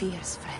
Fierce friend.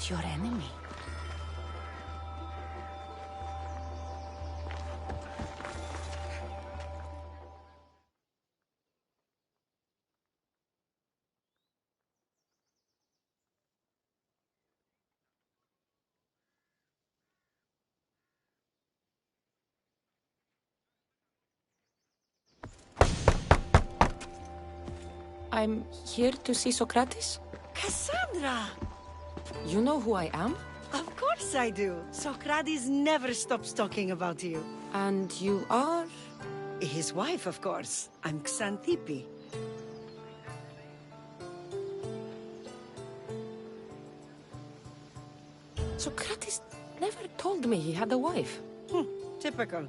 not your enemy. I'm here to see Socrates. Cassandra! You know who I am? Of course I do. Socrates never stops talking about you. And you are? His wife, of course. I'm Xanthippe. Socrates never told me he had a wife. Typical.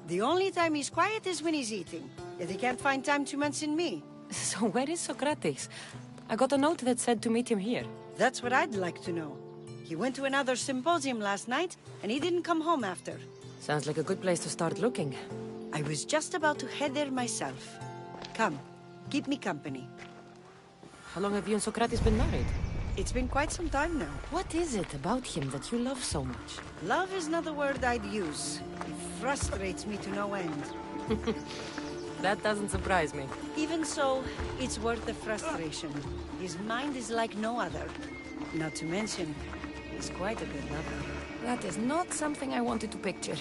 The only time he's quiet is when he's eating. Yet he can't find time to mention me. So where is Socrates? I got a note that said to meet him here. That's what I'd like to know. He went to another symposium last night, and he didn't come home after. Sounds like a good place to start looking. I was just about to head there myself. Come, keep me company. How long have you and Socrates been married? It's been quite some time now. What is it about him that you love so much? Love is not the word I'd use. It frustrates me to no end. That doesn't surprise me. Even so, it's worth the frustration. His mind is like no other. Not to mention, he's quite a good lover. That is not something I wanted to picture.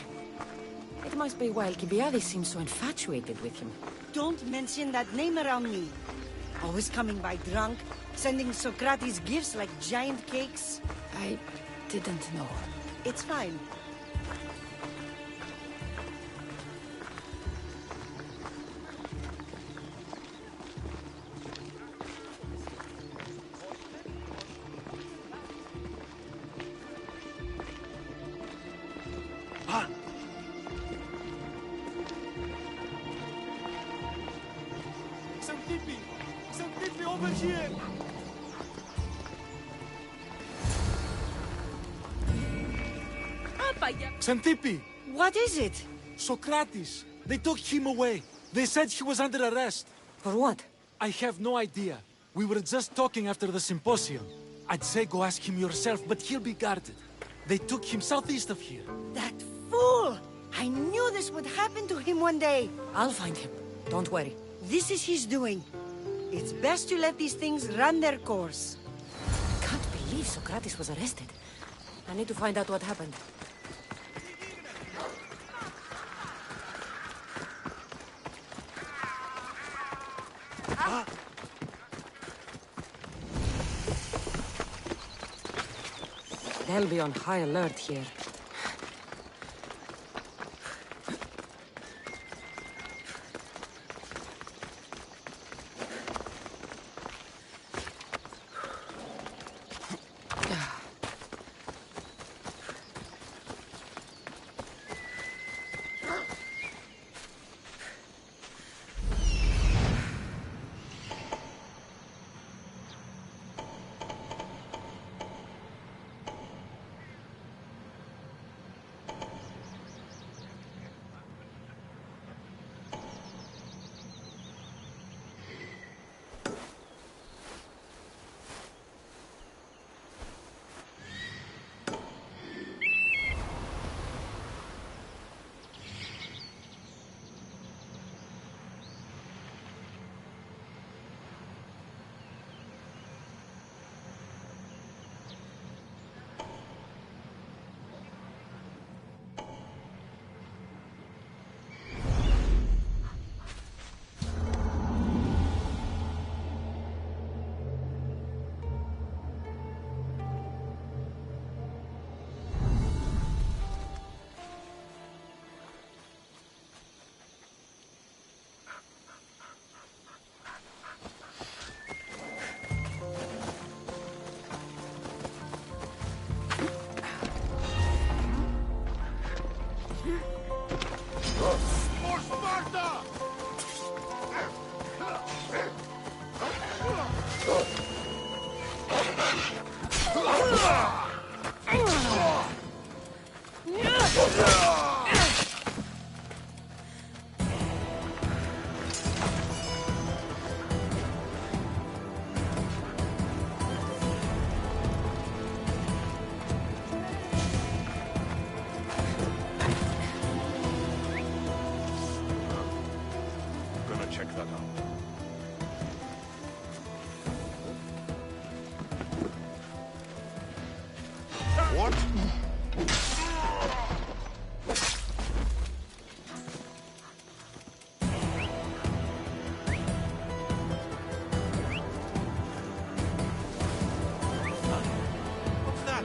It must be why Alcibiades seems so infatuated with him. Don't mention that name around me. Always coming by drunk, sending Socrates gifts like giant cakes. I didn't know. It's fine. Xanthippe! Xanthippe, over here! Xanthippe! What is it? Socrates! They took him away. They said he was under arrest. For what? I have no idea. We were just talking after the symposium. I'd say go ask him yourself, but he'll be guarded. They took him southeast of here. That fool! I knew this would happen to him one day. I'll find him. Don't worry. This is his doing. It's best to let these things run their course. I can't believe Socrates was arrested. I need to find out what happened. They'll be on high alert here. check that out. What? What's that?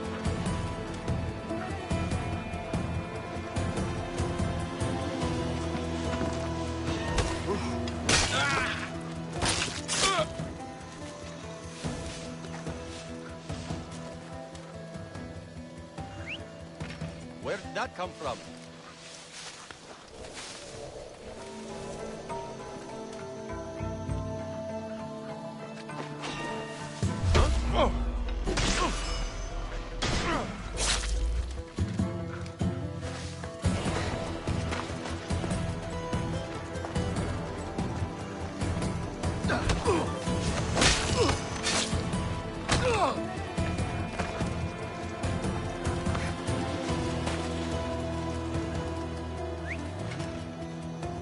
Where did that come from?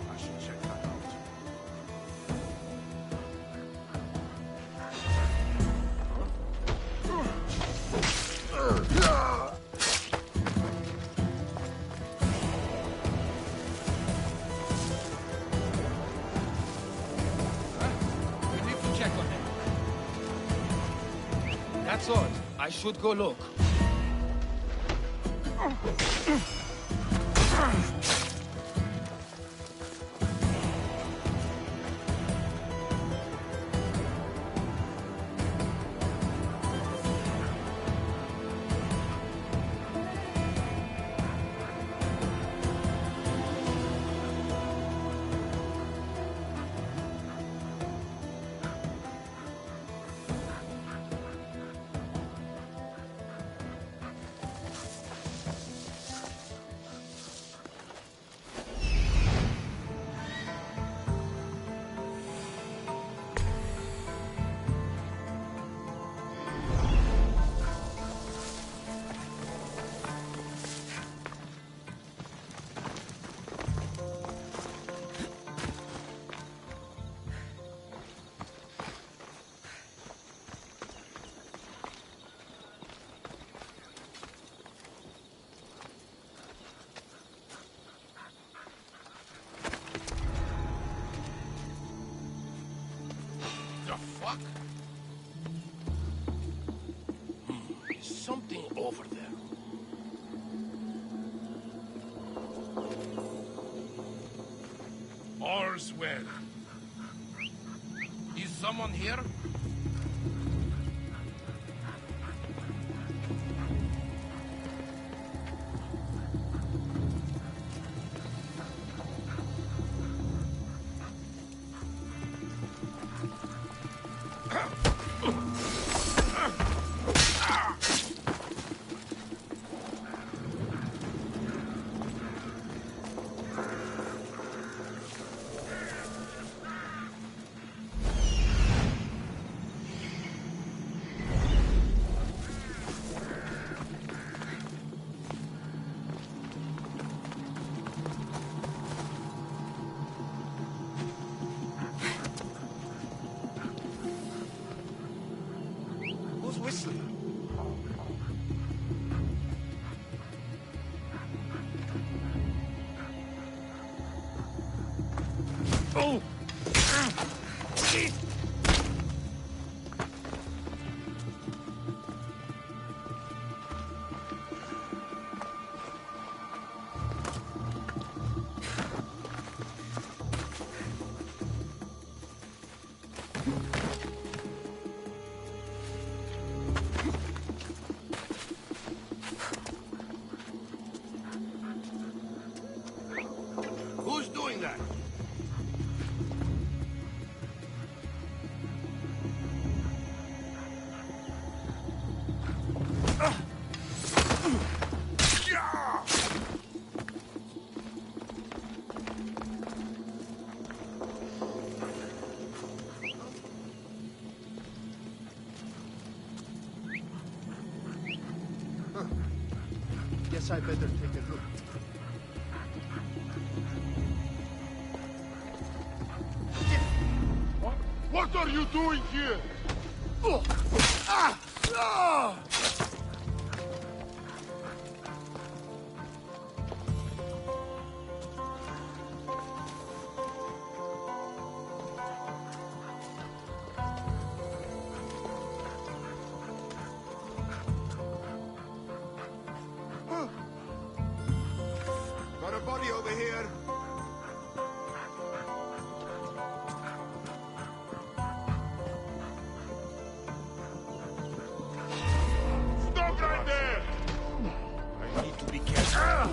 I should check that out. We need to check on him. That's odd. I should go look. The fuck? There's something over there. All's well. Is someone here? Who's whistling? Oh! Who's doing that? Guess I better take a look. Get What are you doing here? Ah! Ah! Got a body over here. Stop right there! I need to be careful.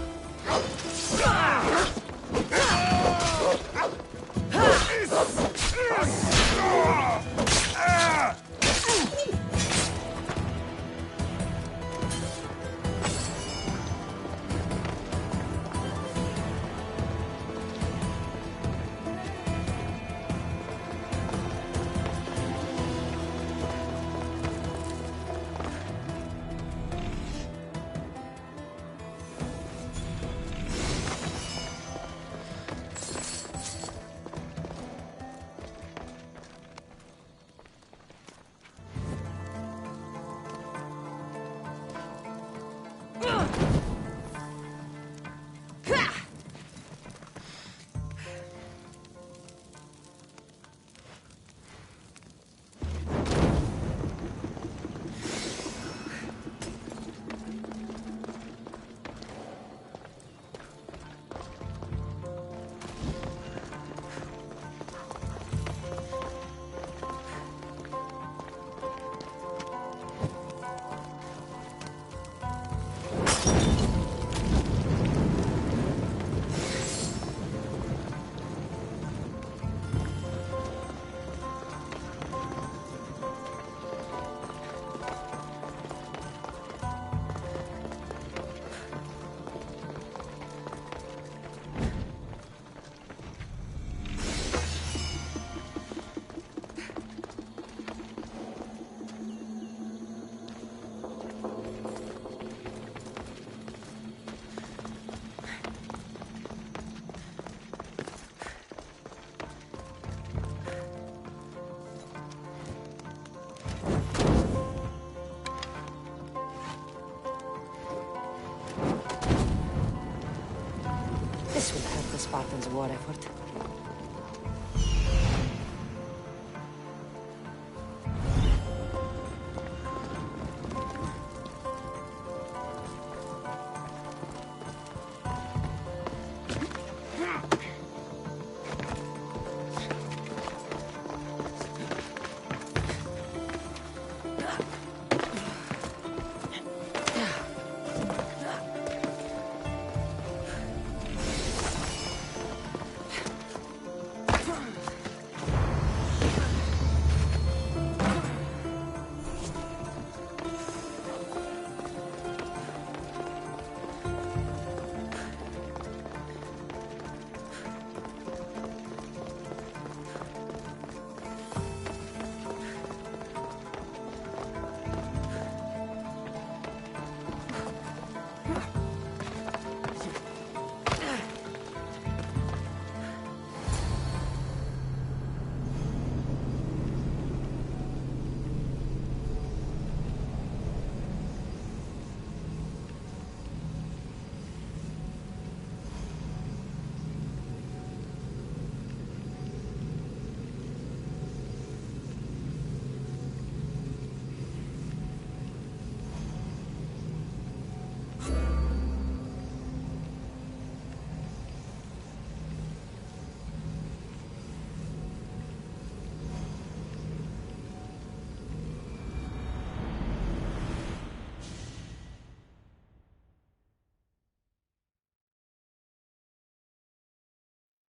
This will help the Spartans' war effort.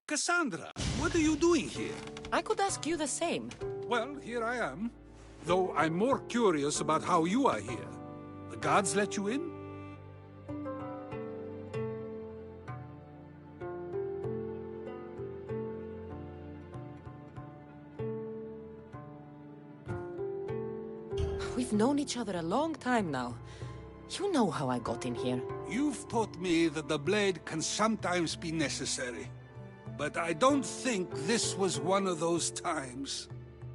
Cassandra, what are you doing here? I could ask you the same. Well, here I am. Though I'm more curious about how you are here. The guards let you in? We've known each other a long time now. You know how I got in here. You've taught me that the blade can sometimes be necessary. But I don't think this was one of those times.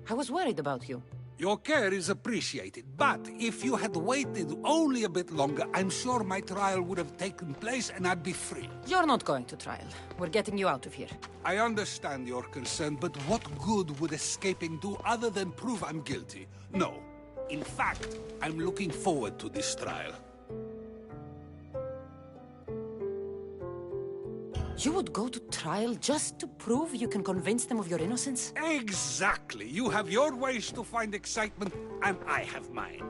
I was worried about you. Your care is appreciated, but if you had waited only a bit longer, I'm sure my trial would have taken place and I'd be free. You're not going to trial. We're getting you out of here. I understand your concern, but what good would escaping do other than prove I'm guilty? No. In fact, I'm looking forward to this trial. You would go to trial just to prove you can convince them of your innocence? Exactly. You have your ways to find excitement, and I have mine.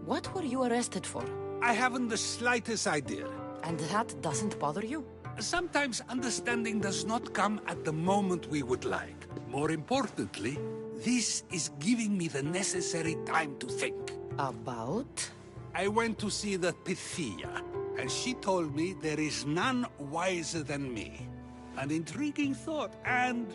What were you arrested for? I haven't the slightest idea. And that doesn't bother you? Sometimes understanding does not come at the moment we would like. More importantly, this is giving me the necessary time to think. About? I went to see the Pythia, and she told me there is none wiser than me. An intriguing thought, and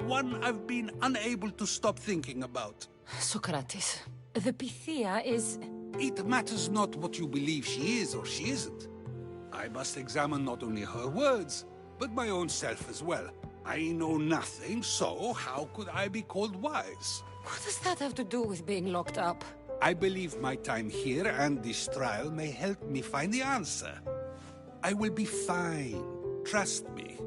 one I've been unable to stop thinking about. Socrates, the Pythia is... It matters not what you believe she is or she isn't. I must examine not only her words, but my own self as well. I know nothing, so how could I be called wise? What does that have to do with being locked up? I believe my time here and this trial may help me find the answer. I will be fine. Trust me.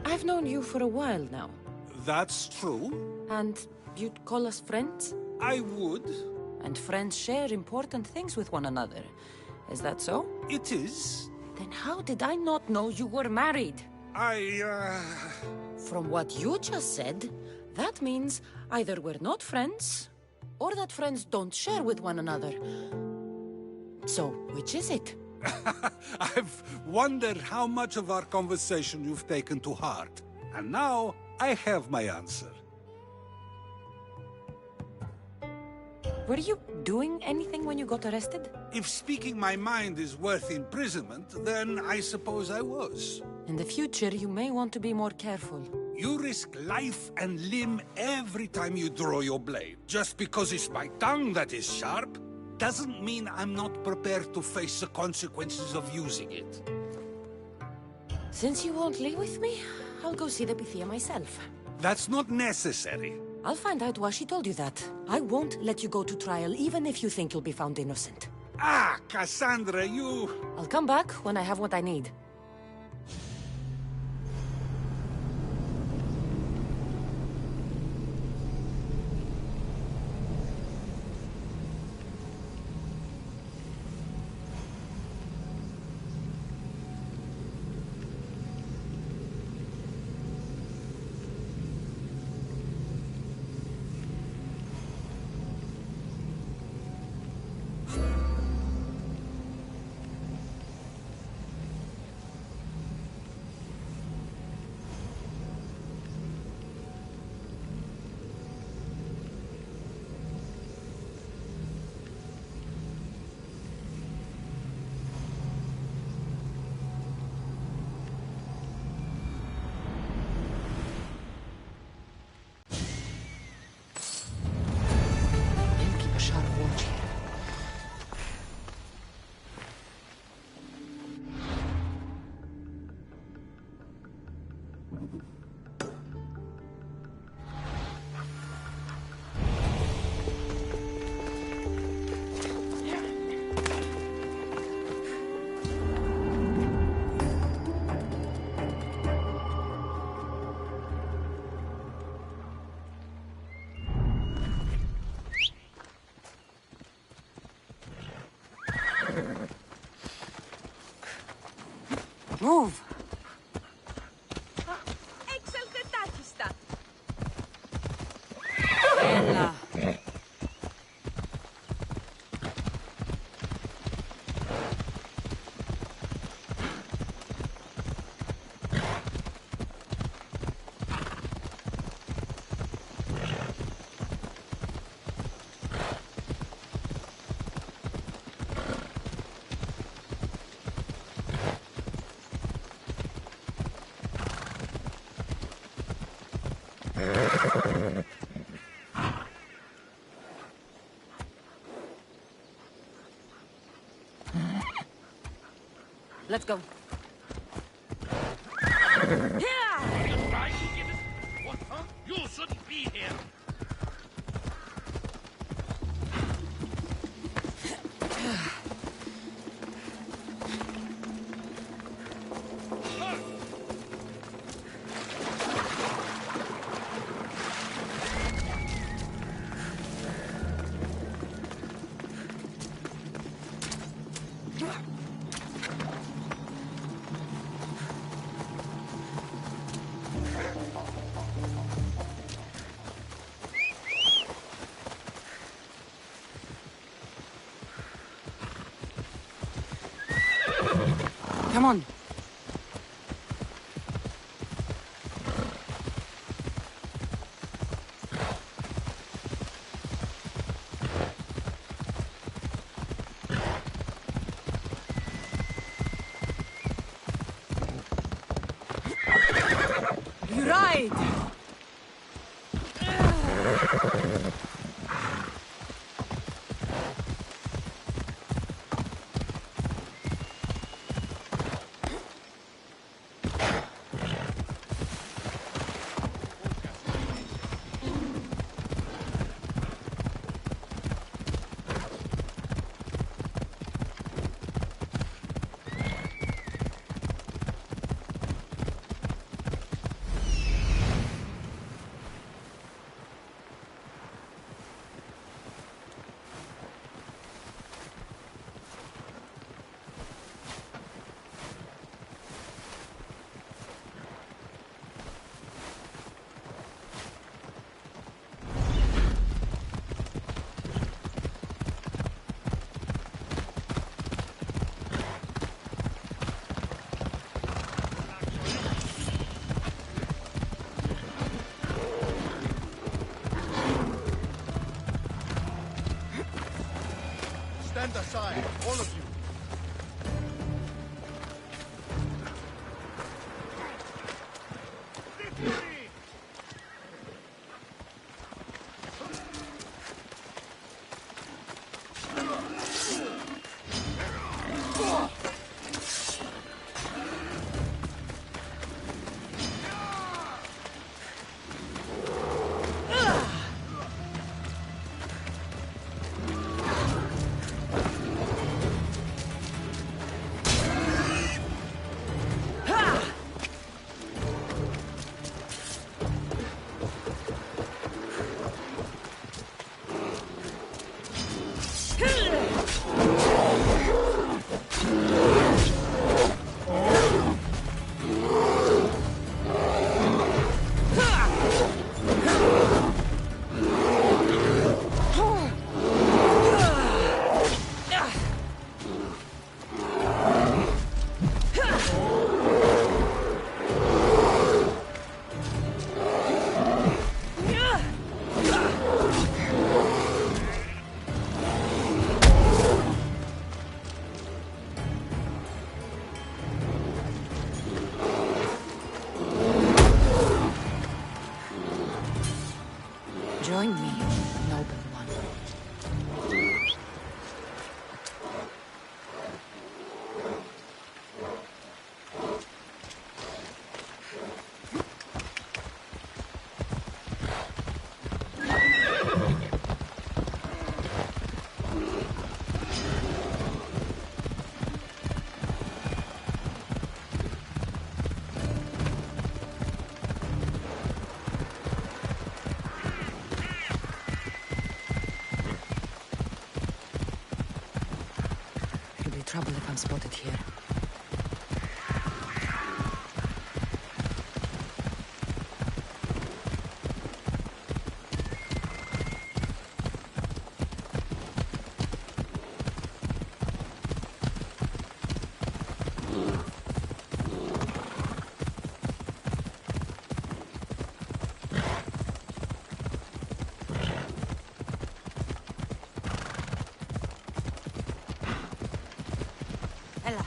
I've known you for a while now. That's true. And you'd call us friends? I would. And friends share important things with one another. Is that so? It is. Then how did I not know you were married? From what you just said, that means either we're not friends, or that friends don't share with one another. So, which is it? I've wondered how much of our conversation you've taken to heart. And now, I have my answer. Were you doing anything when you got arrested? If speaking my mind is worth imprisonment, then I suppose I was. In the future, you may want to be more careful. You risk life and limb every time you draw your blade. Just because it's my tongue that is sharp, doesn't mean I'm not prepared to face the consequences of using it. Since you won't leave with me, I'll go see the Pythia myself. That's not necessary. I'll find out why she told you that. I won't let you go to trial, even if you think you'll be found innocent. Ah, Cassandra, you... I'll come back when I have what I need. Move! Bella. Let's go. What, huh? You shouldn't be here. Come on. You're right. Stand aside, all of you. Join me, noble one. It'll be trouble if I'm spotted here. Ella,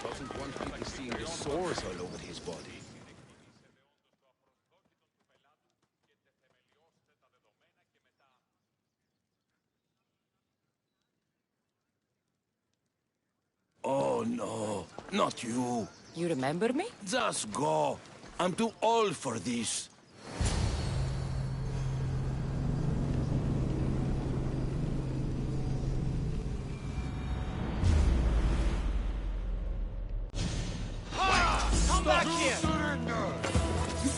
Doesn't want people seeing the sores all over his body. Oh no, not you. You remember me? Just go. I'm too old for this. Come back here! No!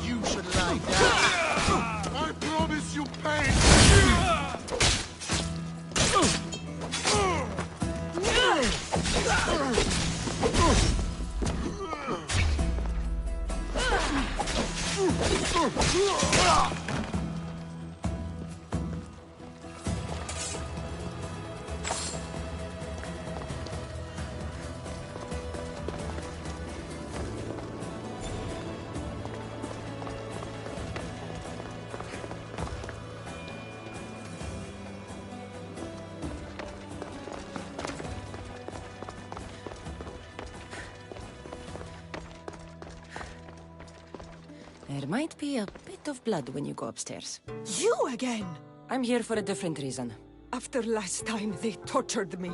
You should lie down. I promise you pain. There might be a bit of blood when you go upstairs. You again! I'm here for a different reason. After last time, they tortured me.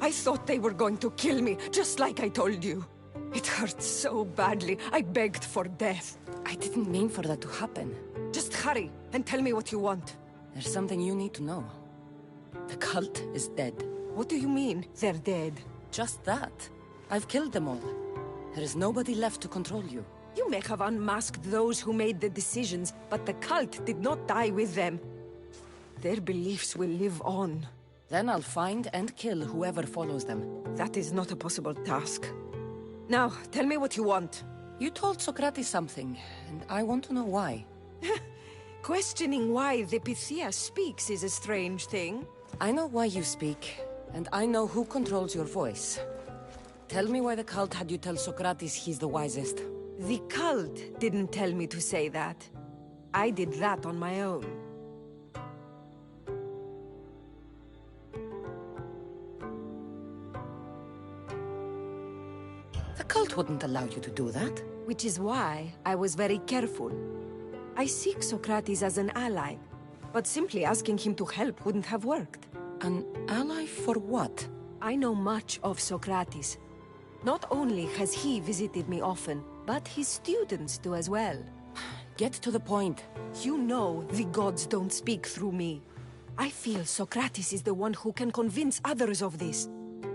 I thought they were going to kill me, just like I told you. It hurt so badly, I begged for death. I didn't mean for that to happen. Just hurry, and tell me what you want. There's something you need to know. The cult is dead. What do you mean, they're dead? Just that. I've killed them all. There is nobody left to control you. You may have unmasked those who made the decisions, but the cult did not die with them. Their beliefs will live on. Then I'll find and kill whoever follows them. That is not a possible task. Now, tell me what you want. You told Socrates something, and I want to know why. Questioning why the Pythia speaks is a strange thing. I know why you speak, and I know who controls your voice. Tell me why the cult had you tell Socrates he's the wisest. The cult didn't tell me to say that. I did that on my own. The cult wouldn't allow you to do that. Which is why I was very careful. I seek Socrates as an ally, but simply asking him to help wouldn't have worked. An ally for what? I know much of Socrates. Not only has he visited me often, but his students do as well. Get to the point. You know the gods don't speak through me. I feel Socrates is the one who can convince others of this.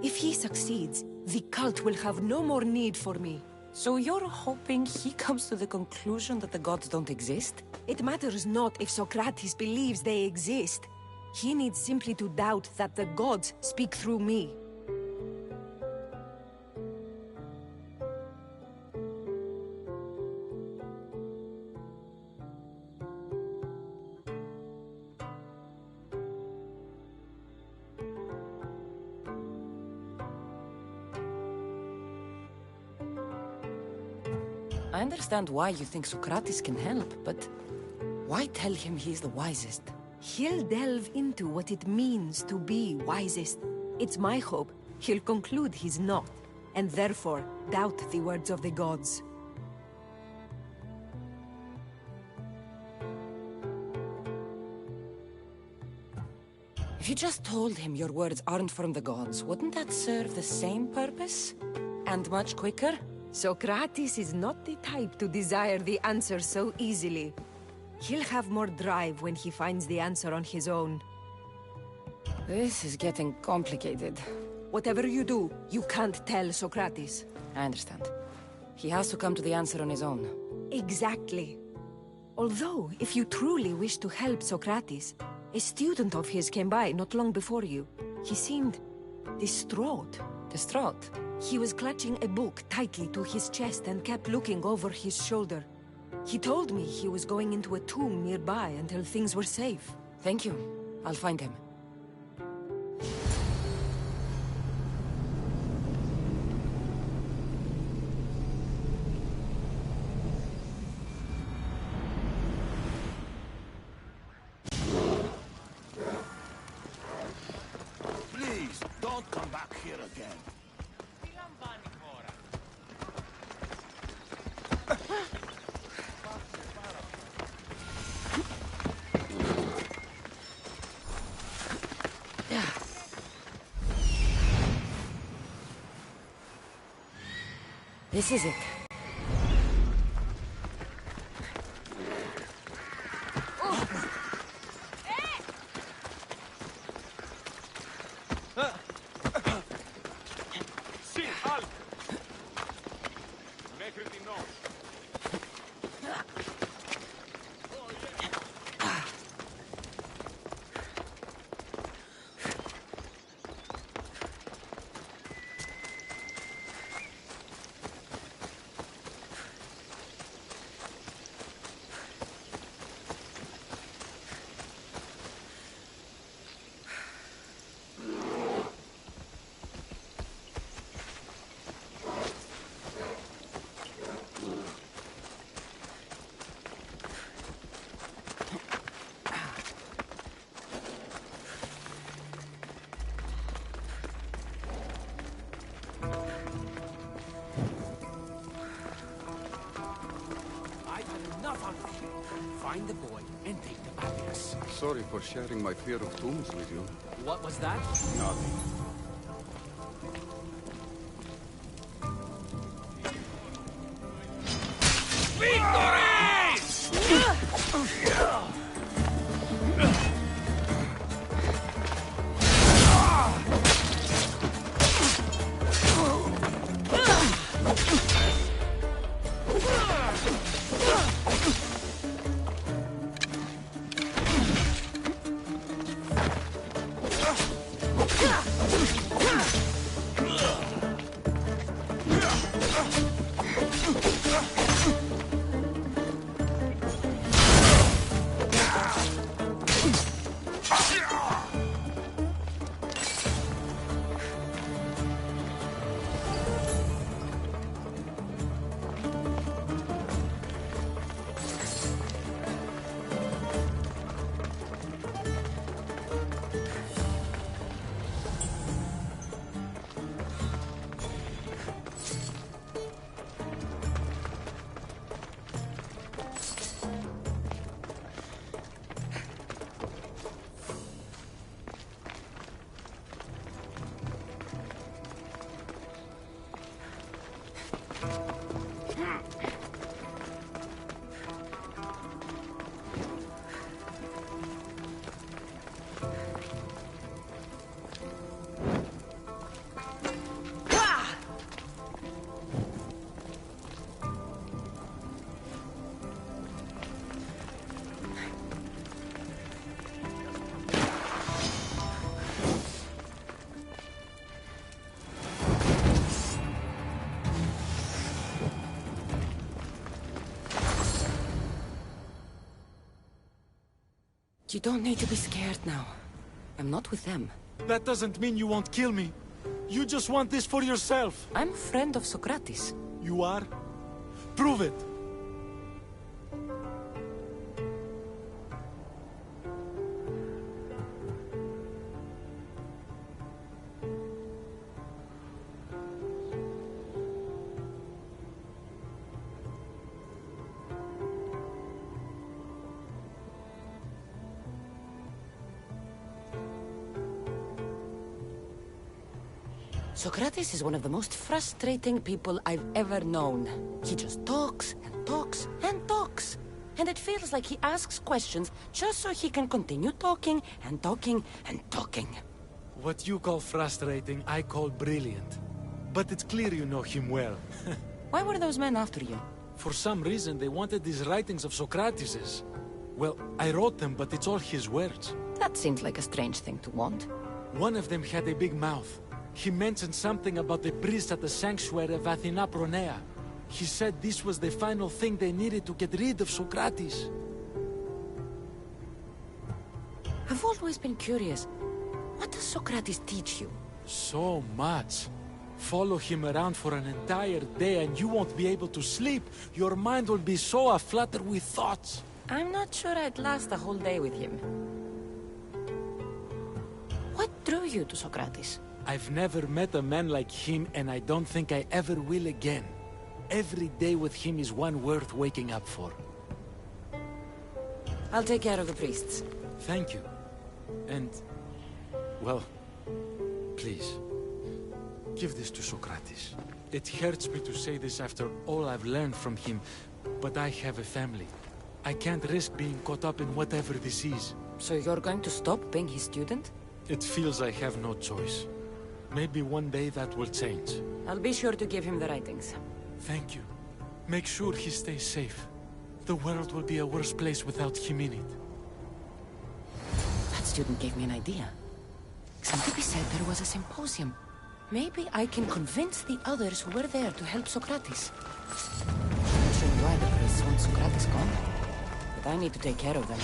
If he succeeds, the cult will have no more need for me. So you're hoping he comes to the conclusion that the gods don't exist? It matters not if Socrates believes they exist. He needs simply to doubt that the gods speak through me. I understand why you think Socrates can help, but why tell him he's the wisest? He'll delve into what it means to be wisest. It's my hope he'll conclude he's not, and therefore doubt the words of the gods. If you just told him your words aren't from the gods, wouldn't that serve the same purpose? And much quicker? Socrates is not the type to desire the answer so easily. He'll have more drive when he finds the answer on his own. This is getting complicated. Whatever you do, you can't tell Socrates. I understand. He has to come to the answer on his own. Exactly. Although, if you truly wish to help Socrates, a student of his came by not long before you. He seemed distraught. Distraught? He was clutching a book tightly to his chest and kept looking over his shoulder. He told me he was going into a tomb nearby until things were safe. Thank you. I'll find him. Please, don't come back here again. This is it. Find the boy and take the papyrus. Sorry for sharing my fear of tombs with you. What was that? Nothing. You don't need to be scared now. I'm not with them. That doesn't mean you won't kill me. You just want this for yourself. I'm a friend of Socrates. You are? Prove it! Socrates is one of the most frustrating people I've ever known. He just talks and talks and talks. And it feels like he asks questions just so he can continue talking and talking and talking. What you call frustrating, I call brilliant. But it's clear you know him well. Why were those men after you? For some reason, they wanted these writings of Socrates's. Well, I wrote them, but it's all his words. That seems like a strange thing to want. One of them had a big mouth. He mentioned something about the priest at the sanctuary of Athena Pronea. He said this was the final thing they needed to get rid of Socrates. I've always been curious. What does Socrates teach you? So much. Follow him around for an entire day and you won't be able to sleep. Your mind will be so aflutter with thoughts. I'm not sure I'd last a whole day with him. What drew you to Socrates? I've never met a man like him, and I don't think I ever will again. Every day with him is one worth waking up for. I'll take care of the priests. Thank you. And, well, please, give this to Socrates. It hurts me to say this after all I've learned from him, but I have a family. I can't risk being caught up in whatever this is. So you're going to stop being his student? It feels I have no choice. Maybe one day that will change. I'll be sure to give him the writings. Thank you. Make sure he stays safe. The world will be a worse place without him in it. That student gave me an idea. Xantippe said there was a symposium. Maybe I can convince the others who were there to help Socrates. I'm not sure why the priests want Socrates gone, but I need to take care of them.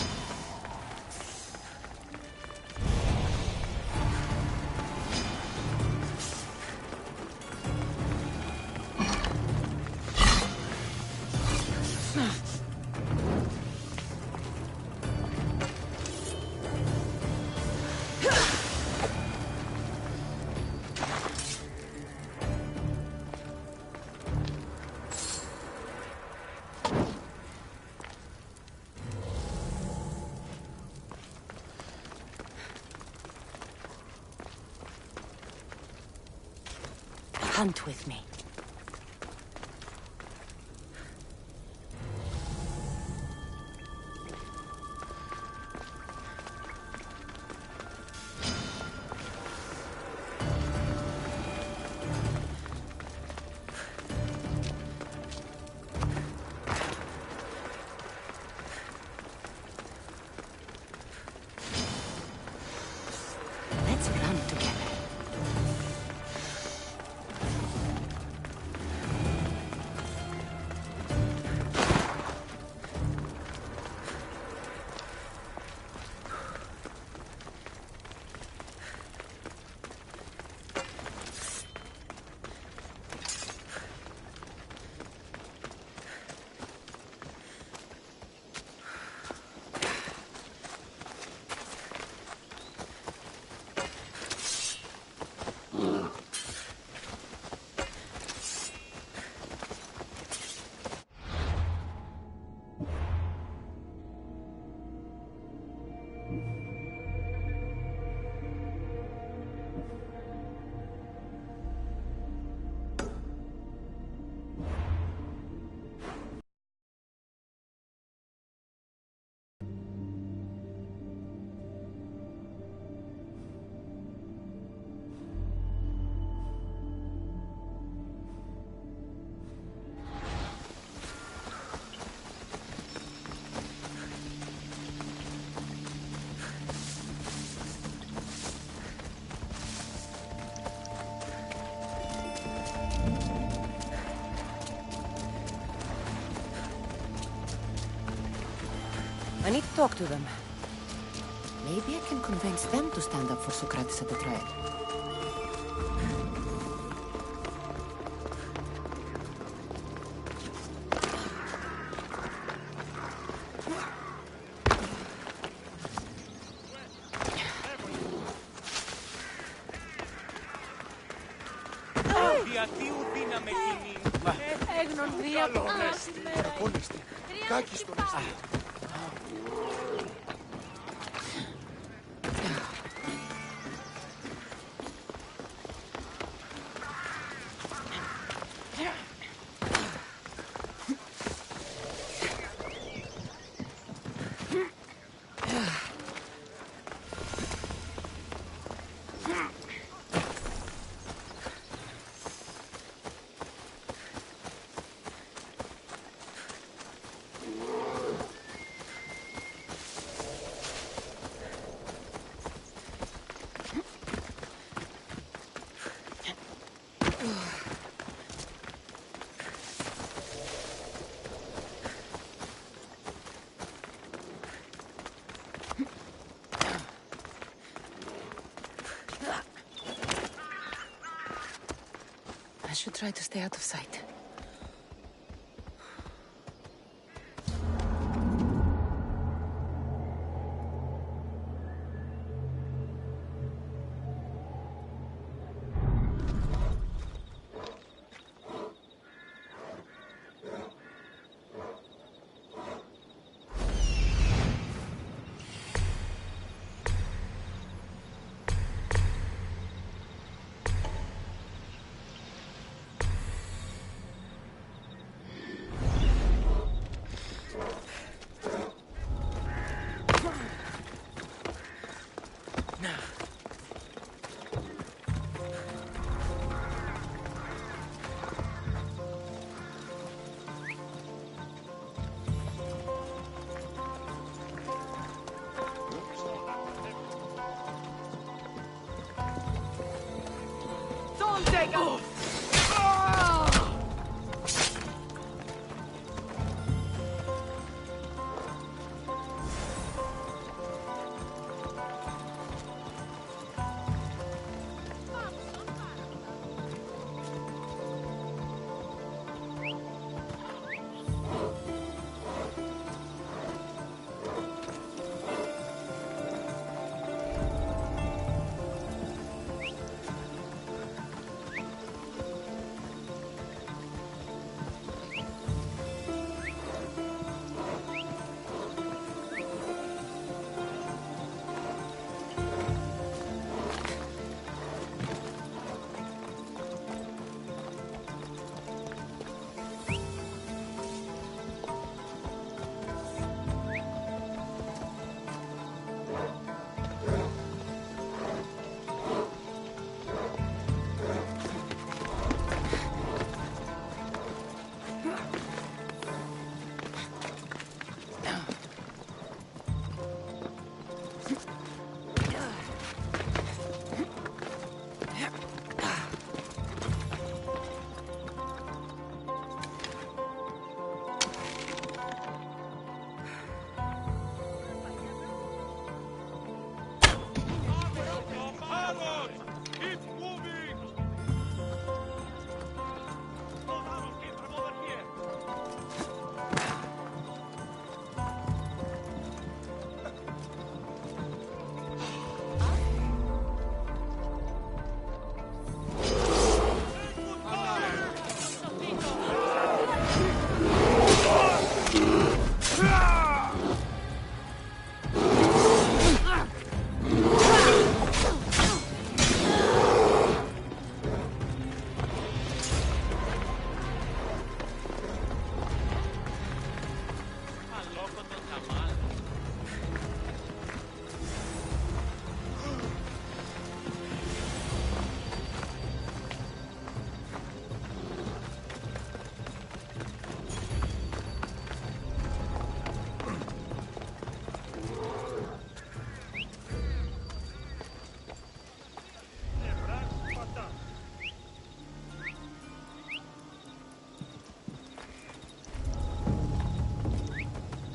Hunt with me. Let's run together. I need to talk to them. Maybe I can convince them to stand up for Socrates at the trial. Έγνον δία πολλά σήμερα. Κακόνεστε. Κάκιστον είστε. I should try to stay out of sight.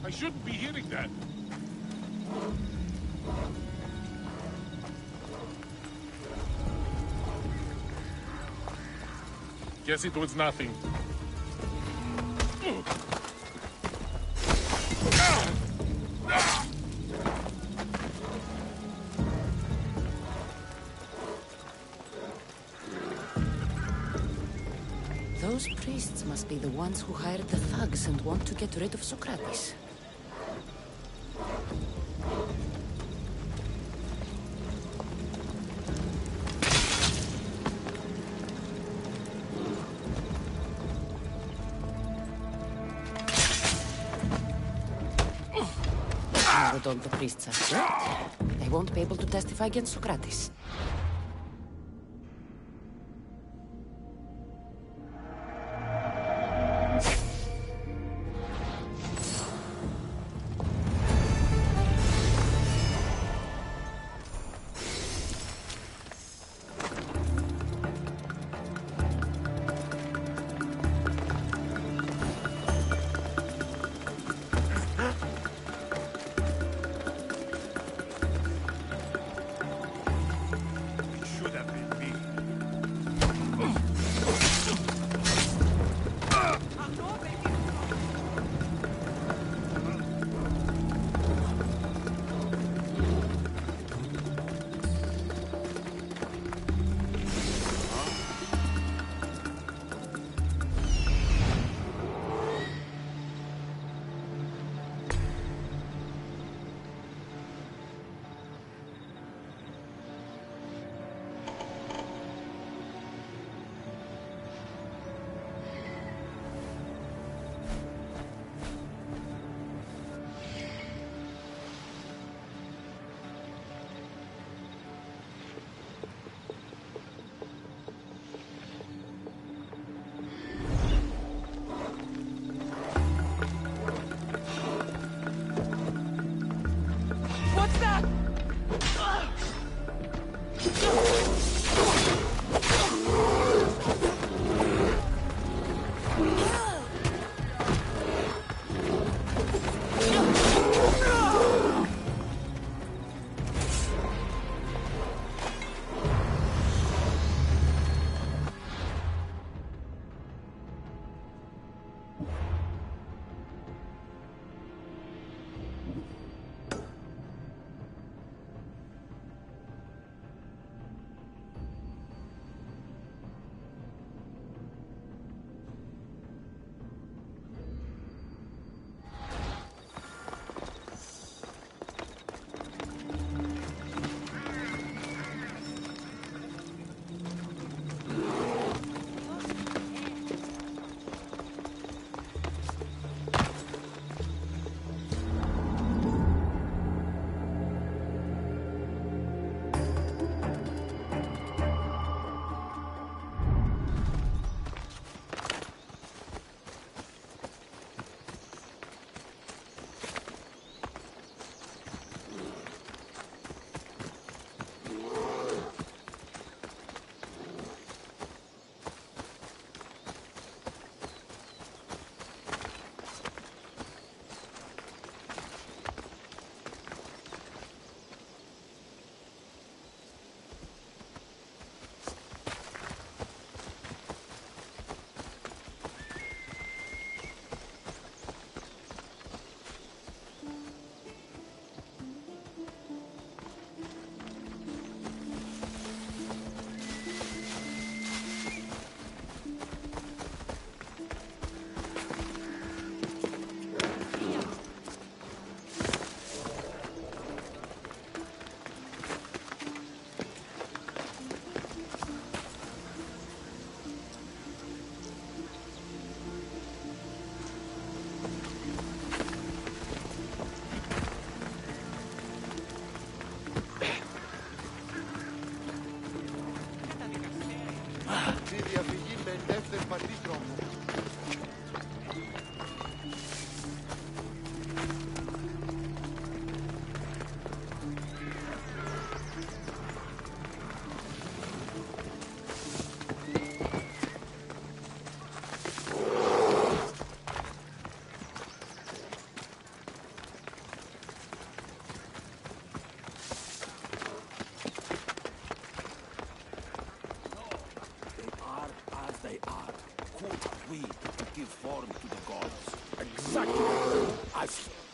I shouldn't be hearing that. Guess it was nothing. Those priests must be the ones who hired the thugs and want to get rid of Socrates. Now that all the priests are dead, they won't be able to testify against Socrates.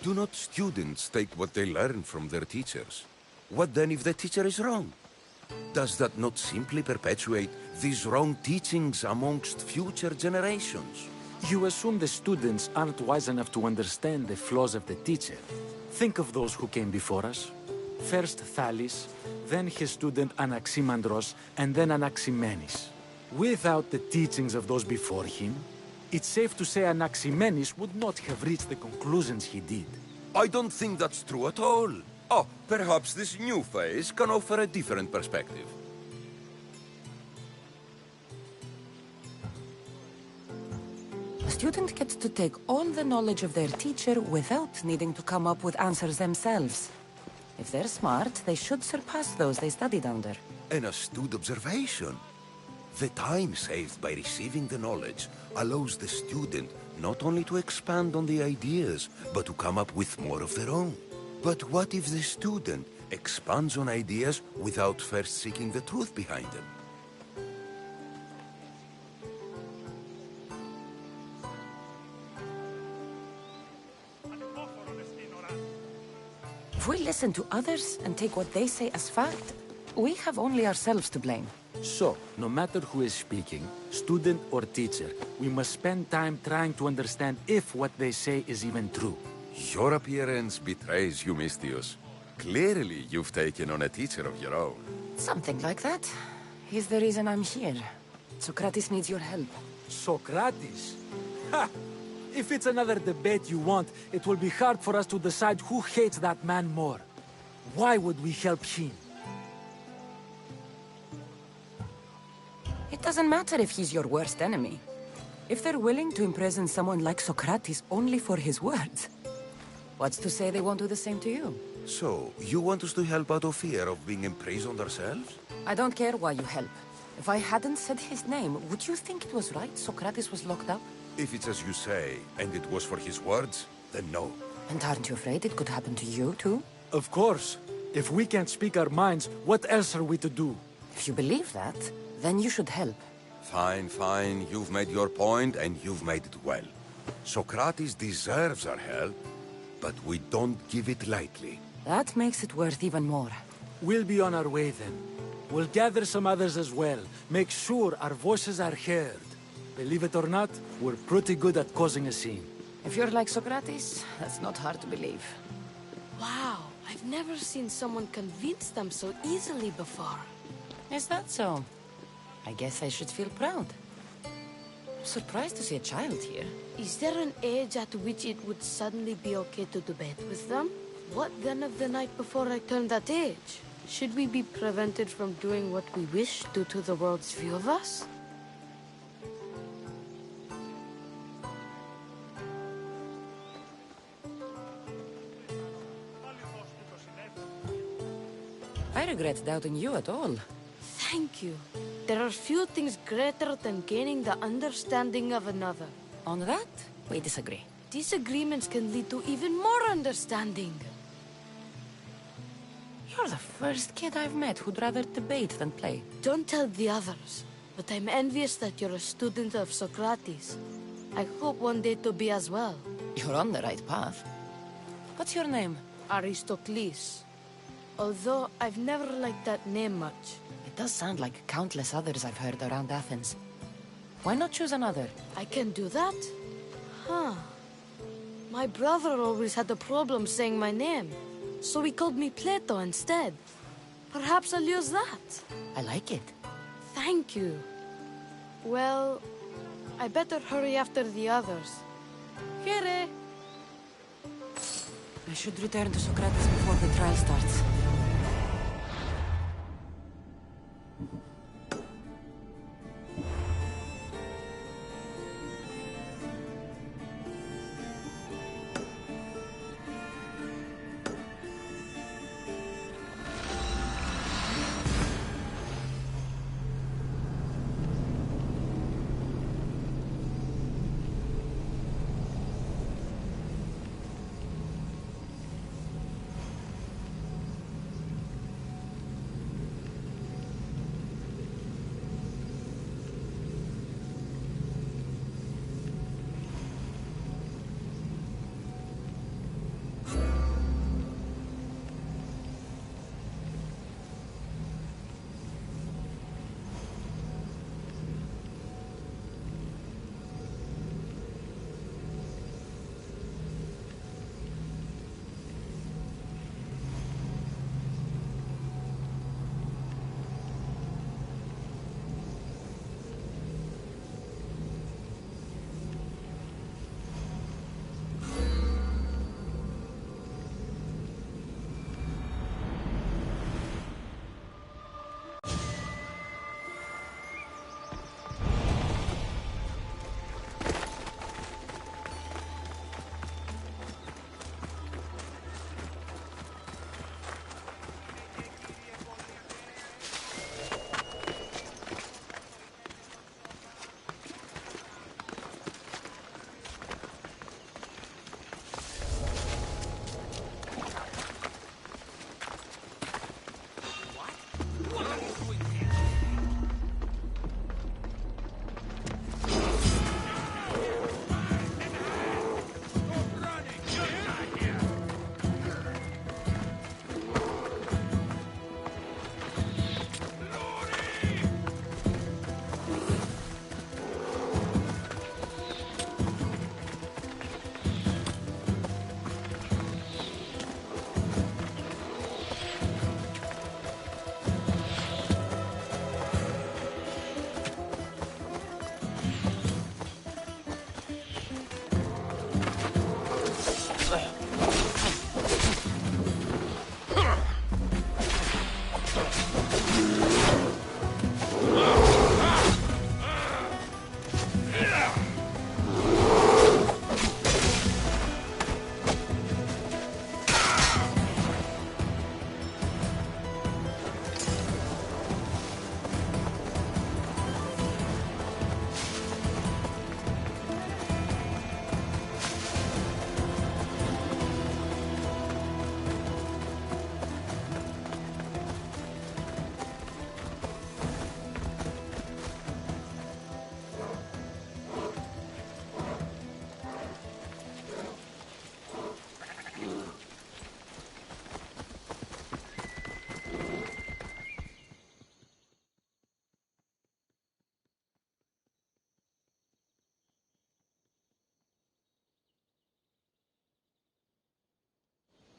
Do not students take what they learn from their teachers? What then if the teacher is wrong? Does that not simply perpetuate these wrong teachings amongst future generations? You assume the students aren't wise enough to understand the flaws of the teacher. Think of those who came before us. First Thalis, then his student Anaximandros, and then Anaximenes. Without the teachings of those before him, it's safe to say Anaximenes would not have reached the conclusions he did. I don't think that's true at all. Oh, perhaps this new phase can offer a different perspective. A student gets to take all the knowledge of their teacher without needing to come up with answers themselves. If they're smart, they should surpass those they studied under. An astute observation. The time saved by receiving the knowledge allows the student not only to expand on the ideas, but to come up with more of their own. But what if the student expands on ideas without first seeking the truth behind them? If we listen to others and take what they say as fact, we have only ourselves to blame. So, no matter who is speaking, student or teacher, we must spend time trying to understand if what they say is even true. Your appearance betrays you, Mystios. Clearly, you've taken on a teacher of your own. Something like that. He's the reason I'm here. Socrates needs your help. Socrates? Ha! If it's another debate you want, it will be hard for us to decide who hates that man more. Why would we help him? It doesn't matter if he's your worst enemy. If they're willing to imprison someone like Socrates only for his words, what's to say they won't do the same to you? So, you want us to help out of fear of being imprisoned ourselves? I don't care why you help. If I hadn't said his name, would you think it was right Socrates was locked up? If it's as you say, and it was for his words, then no. And aren't you afraid it could happen to you, too? Of course. If we can't speak our minds, what else are we to do? If you believe that, then you should help. Fine, fine. You've made your point, and you've made it well. Socrates deserves our help, but we don't give it lightly. That makes it worth even more. We'll be on our way then. We'll gather some others as well. Make sure our voices are heard. Believe it or not, we're pretty good at causing a scene. If you're like Socrates, that's not hard to believe. Wow, I've never seen someone convince them so easily before. Is that so? I guess I should feel proud. I'm surprised to see a child here. Is there an age at which it would suddenly be okay to debate with them? What then of the night before I turned that age? Should we be prevented from doing what we wish due to the world's view of us? I regret doubting you at all. Thank you. There are few things greater than gaining the understanding of another. On that, we disagree. Disagreements can lead to even more understanding. You're the first kid I've met who'd rather debate than play. Don't tell the others, but I'm envious that you're a student of Socrates. I hope one day to be as well. You're on the right path. What's your name? Aristocles. Although I've never liked that name much. It does sound like countless others I've heard around Athens. Why not choose another? I can do that? Huh. My brother always had a problem saying my name, so he called me Plato instead. Perhaps I'll use that. I like it. Thank you. Well, I better hurry after the others. Here. I should return to Socrates before the trial starts.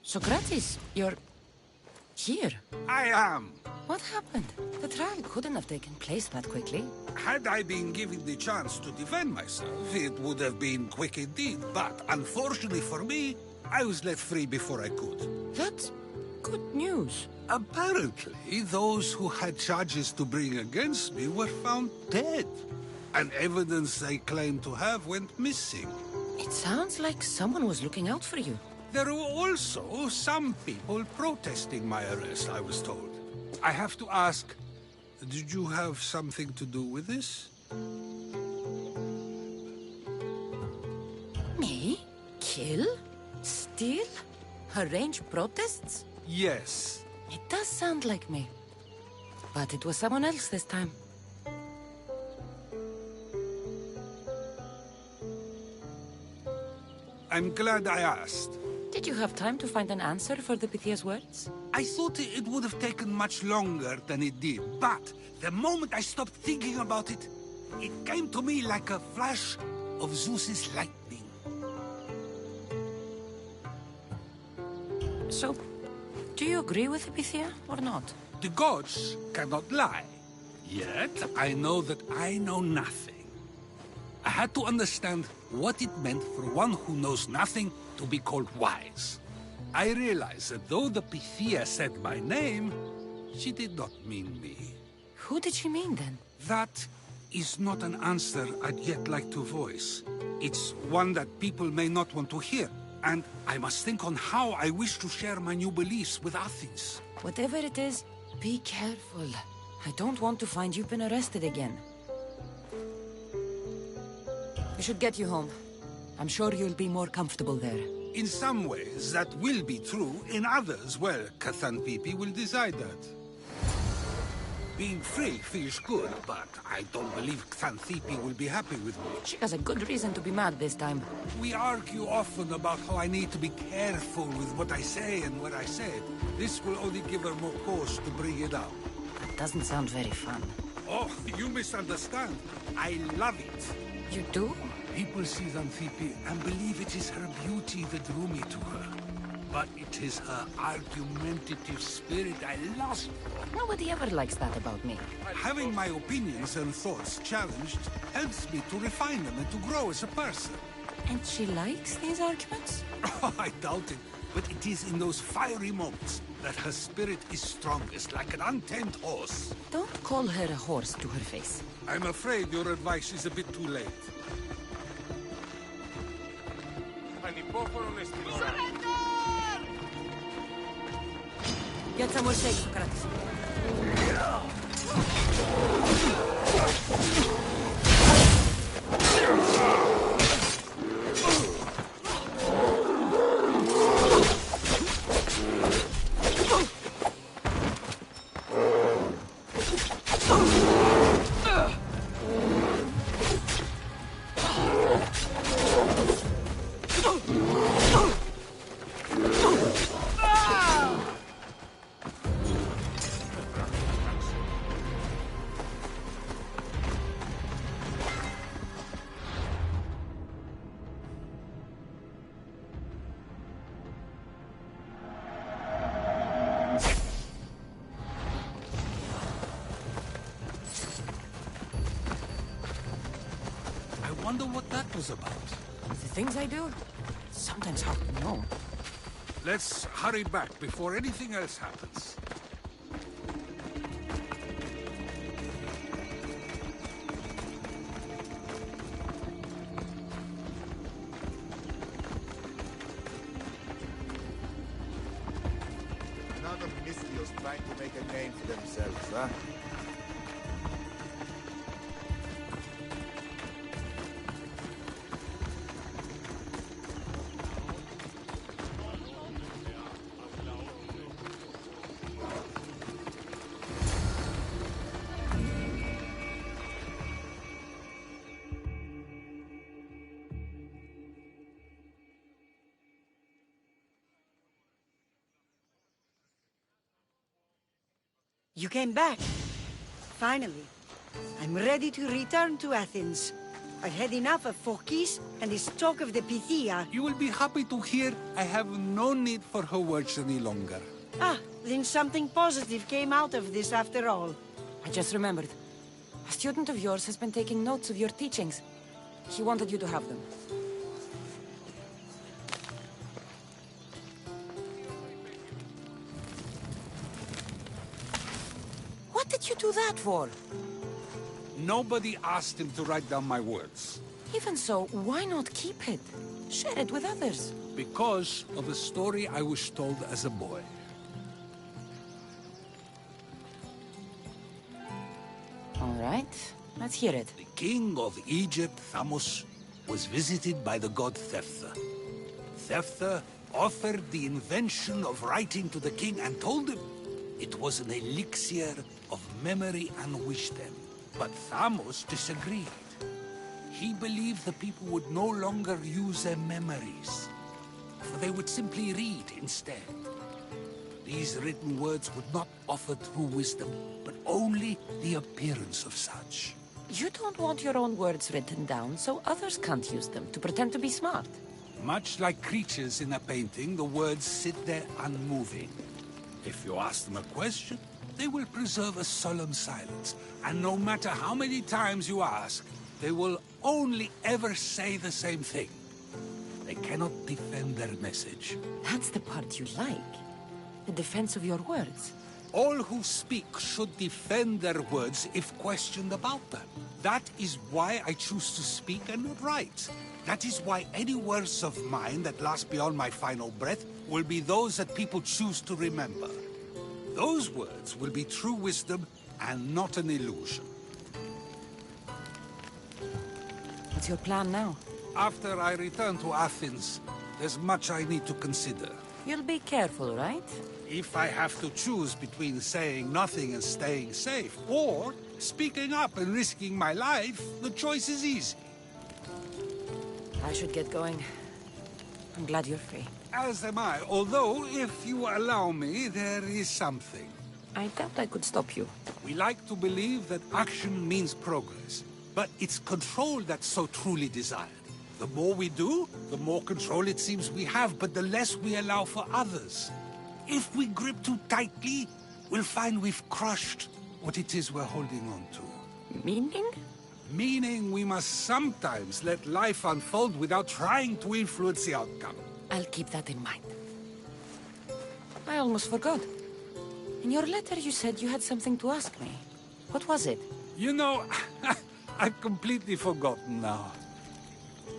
Socrates, you're... here. I am. What happened? The trial couldn't have taken place that quickly. Had I been given the chance to defend myself, it would have been quick indeed. But unfortunately for me, I was let free before I could. That's good news. Apparently, those who had charges to bring against me were found dead. And evidence they claimed to have went missing. It sounds like someone was looking out for you. There were also some people protesting my arrest, I was told. I have to ask, did you have something to do with this? Me? Kill? Steal? Arrange protests? Yes. It does sound like me. But it was someone else this time. I'm glad I asked. Did you have time to find an answer for the Pythia's words? I thought it would have taken much longer than it did, but the moment I stopped thinking about it, it came to me like a flash of Zeus's lightning. So, do you agree with the Pythia or not? The gods cannot lie. Yet, I know that I know nothing. I had to understand what it meant for one who knows nothing to be called wise. I realized that though the Pythia said my name, she did not mean me. Who did she mean then? That is not an answer I'd yet like to voice. It's one that people may not want to hear, and I must think on how I wish to share my new beliefs with Athens. Whatever it is, be careful. I don't want to find you've been arrested again. I should get you home. I'm sure you'll be more comfortable there. In some ways, that will be true. In others, well, Xanthippe will decide that. Being free feels good, but I don't believe Xanthippe will be happy with me. She has a good reason to be mad this time. We argue often about how I need to be careful with what I say and what I said. This will only give her more cause to bring it up. That doesn't sound very fun. Oh, you misunderstand. I love it. You do? People see Xanthippe and believe it is her beauty that drew me to her. But it is her argumentative spirit I lust for. Nobody ever likes that about me. Having my opinions and thoughts challenged helps me to refine them and to grow as a person. And she likes these arguments? Oh, I doubt it. But it is in those fiery moments that her spirit is strongest, like an untamed horse. Don't call her a horse to her face. I'm afraid your advice is a bit too late. Get some more shake, Socrates. I wonder what that was about. The things I do? It's sometimes hard to know. Let's hurry back before anything else happens. Another Mystios trying to make a name for themselves, huh? You came back. Finally. I'm ready to return to Athens. I've had enough of Fokis and this talk of the Pythia. You will be happy to hear I have no need for her words any longer. Ah, then something positive came out of this after all. I just remembered. A student of yours has been taking notes of your teachings. He wanted you to have them. What did you do that for? Nobody asked him to write down my words. Even so, why not keep it? Share it with others. Because of a story I was told as a boy. All right, let's hear it. The king of Egypt, Thamos, was visited by the god Thephtha. Thephtha offered the invention of writing to the king and told him it was an elixir of memory and wisdom. But Thamos disagreed. He believed the people would no longer use their memories, for they would simply read instead. These written words would not offer true wisdom, but only the appearance of such. You don't want your own words written down so others can't use them to pretend to be smart. Much like creatures in a painting, the words sit there unmoving. If you ask them a question, they will preserve a solemn silence. And no matter how many times you ask, they will only ever say the same thing. They cannot defend their message. That's the part you like. The defense of your words. All who speak should defend their words if questioned about them. That is why I choose to speak and not write. That is why any words of mine that last beyond my final breath will be those that people choose to remember. Those words will be true wisdom and not an illusion. What's your plan now? After I return to Athens, there's much I need to consider. You'll be careful, right? If I have to choose between saying nothing and staying safe, or speaking up and risking my life, the choice is easy. I should get going. I'm glad you're free. As am I, although, if you allow me, there is something. I doubt I could stop you. We like to believe that action means progress, but it's control that's so truly desired. The more we do, the more control it seems we have, but the less we allow for others. If we grip too tightly, we'll find we've crushed what it is we're holding on to. Meaning? Meaning we must sometimes let life unfold without trying to influence the outcome. I'll keep that in mind. I almost forgot. In your letter you said you had something to ask me. What was it? You know, I've completely forgotten now.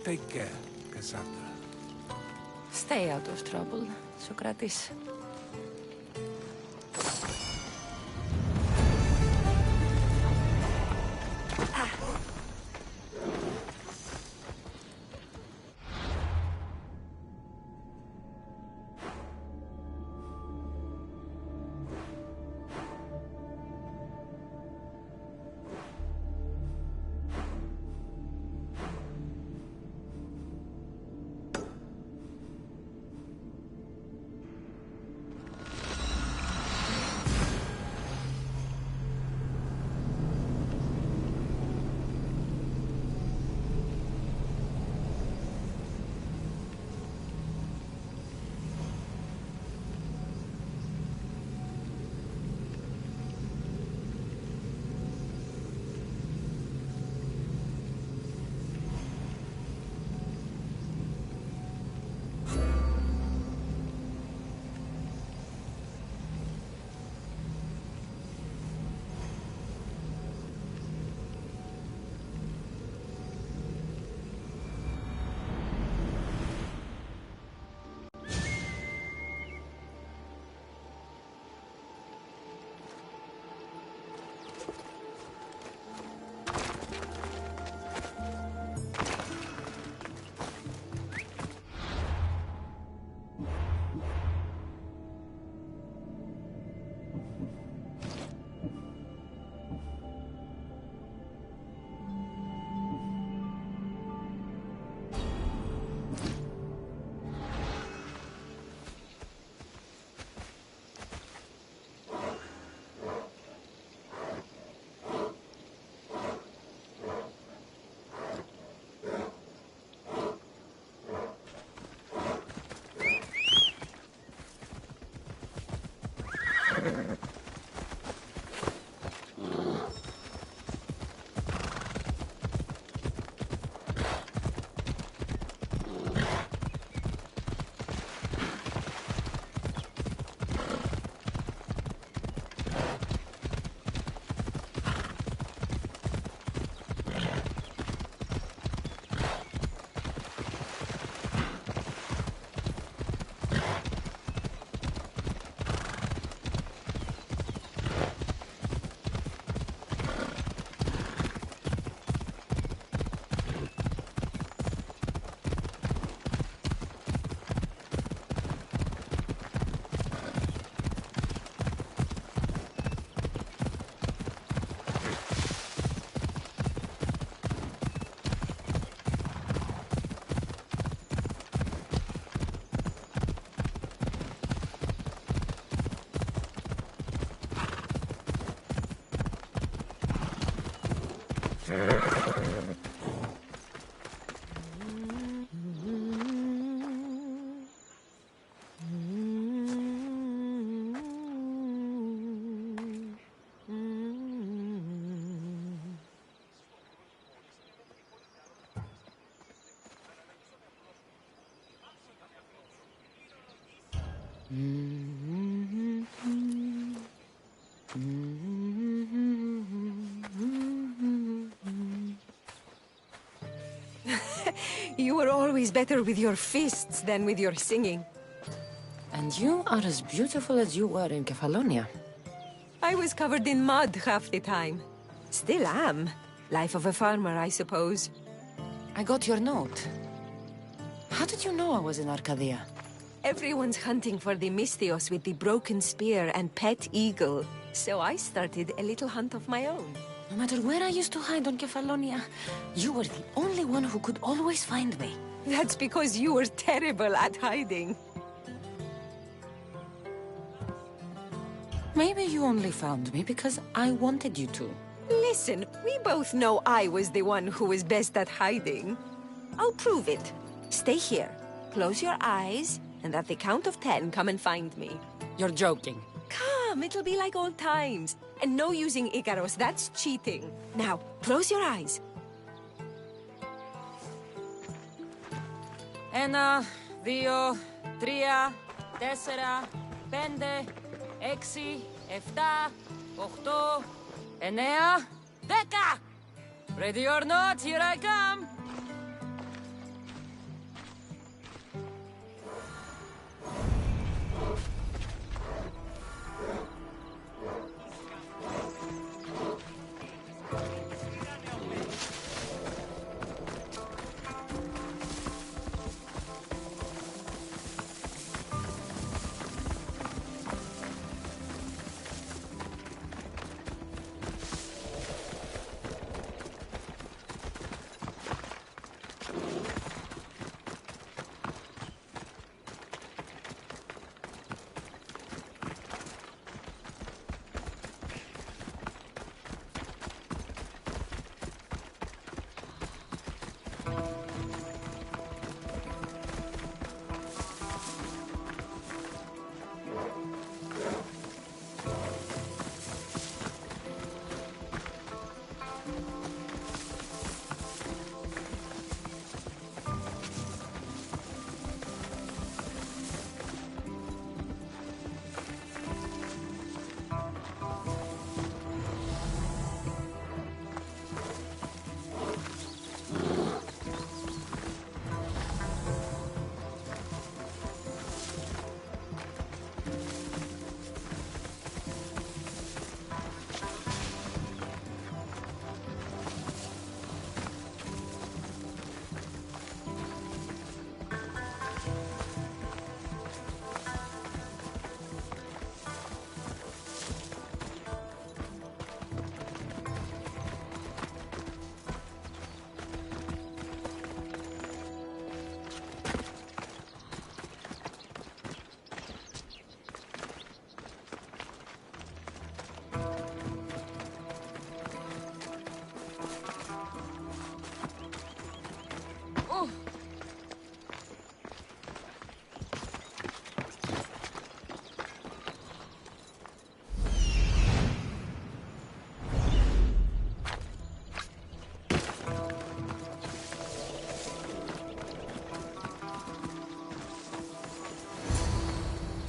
Take care, Cassandra. Stay out of trouble, Socrates. You were always better with your fists than with your singing. And you are as beautiful as you were in Kefalonia. I was covered in mud half the time. Still am. Life of a farmer, I suppose. I got your note. How did you know I was in Arcadia? Everyone's hunting for the Misthios with the broken spear and pet eagle. So I started a little hunt of my own. No matter where I used to hide on Kefalonia, you were the only one who could always find me. That's because you were terrible at hiding. Maybe you only found me because I wanted you to. Listen, we both know I was the one who was best at hiding. I'll prove it. Stay here, close your eyes, and at the count of 10, come and find me. You're joking. Come, it'll be like old times. And no using Icaros, that's cheating. Now, close your eyes. Ένα, δύο, τρία, τέσσερα, πέντε, έξι, εφτά, οχτώ, εννέα, δέκα! Ready or not, here I come!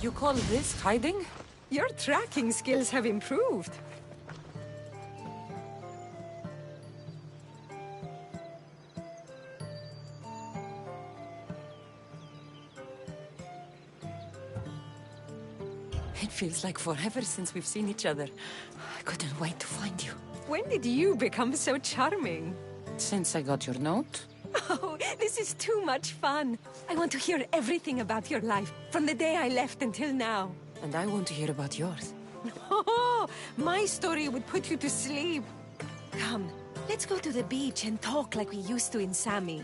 You call this hiding? Your tracking skills have improved. It feels like forever since we've seen each other. I couldn't wait to find you. When did you become so charming? Since I got your note. Oh, this is too much fun. I want to hear everything about your life, from the day I left until now. And I want to hear about yours. Oh, my story would put you to sleep. Come, let's go to the beach and talk like we used to in Sami.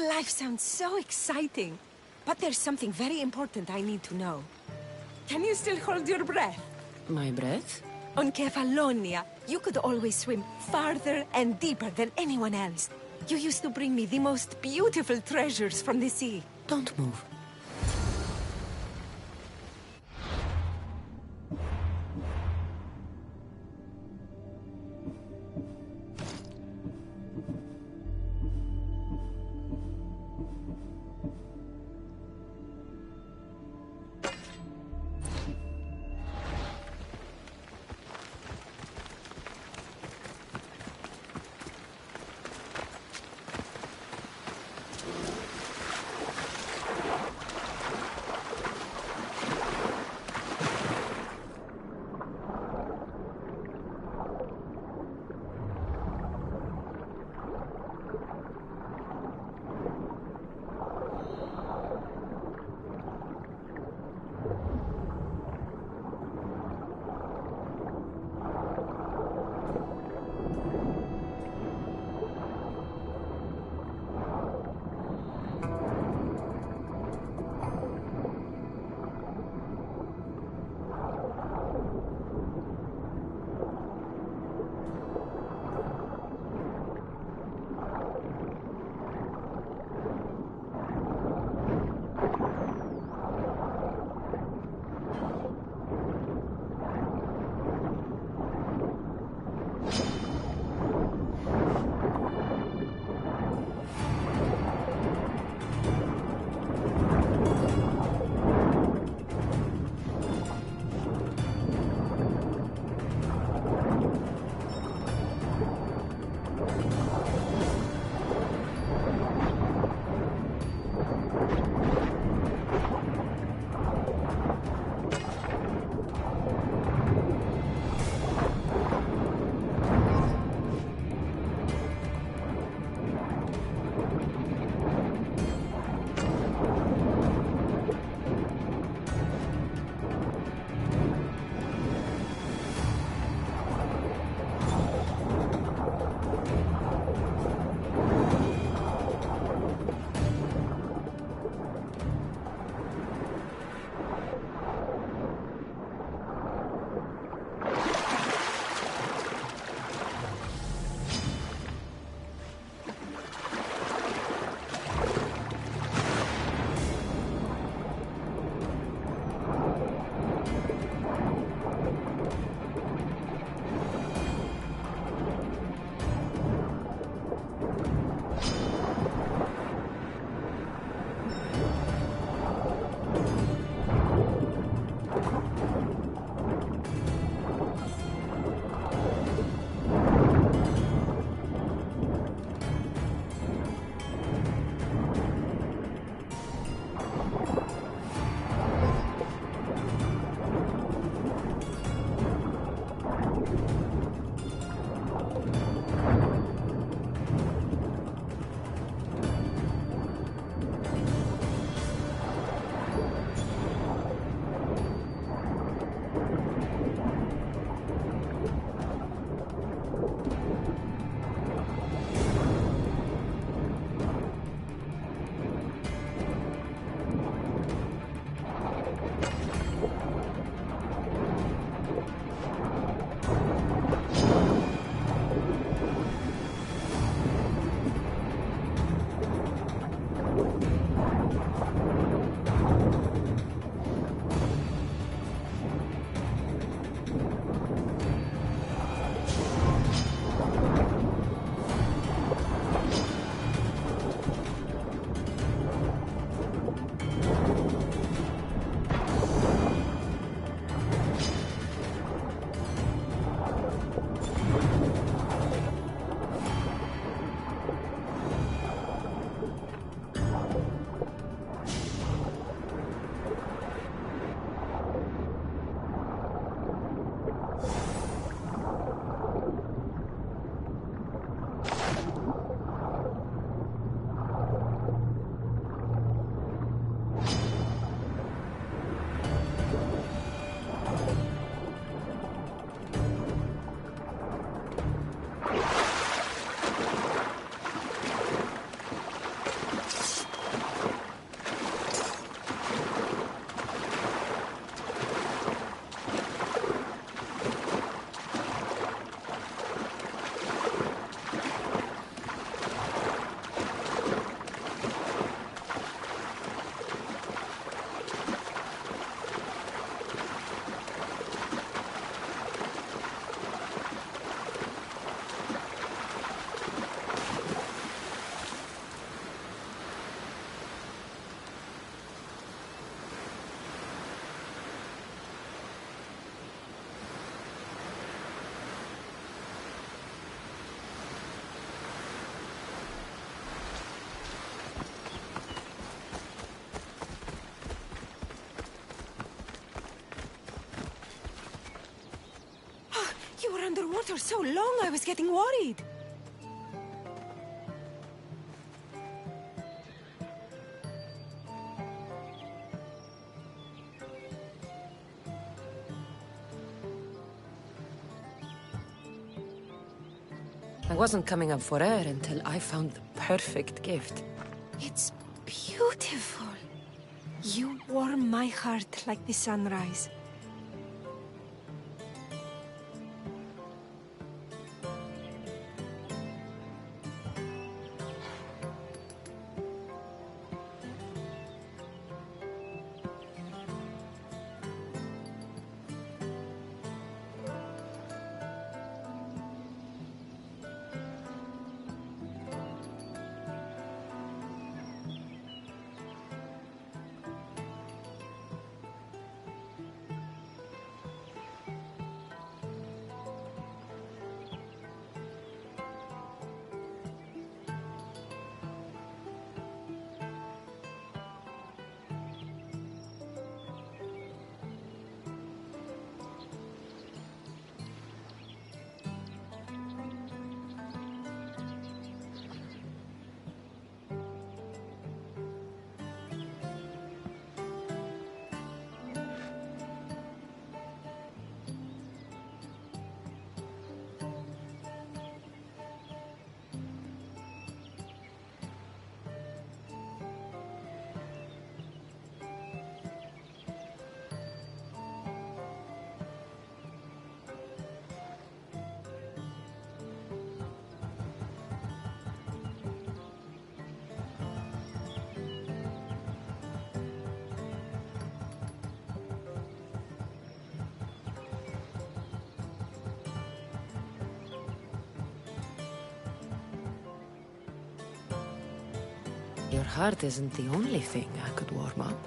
Your life sounds so exciting. But there's something very important I need to know. Can you still hold your breath? My breath? On Kefalonia, you could always swim farther and deeper than anyone else. You used to bring me the most beautiful treasures from the sea. Don't move. After so long, I was getting worried. I wasn't coming up for air until I found the perfect gift. It's beautiful. You warm my heart like the sunrise. Your heart isn't the only thing I could warm up.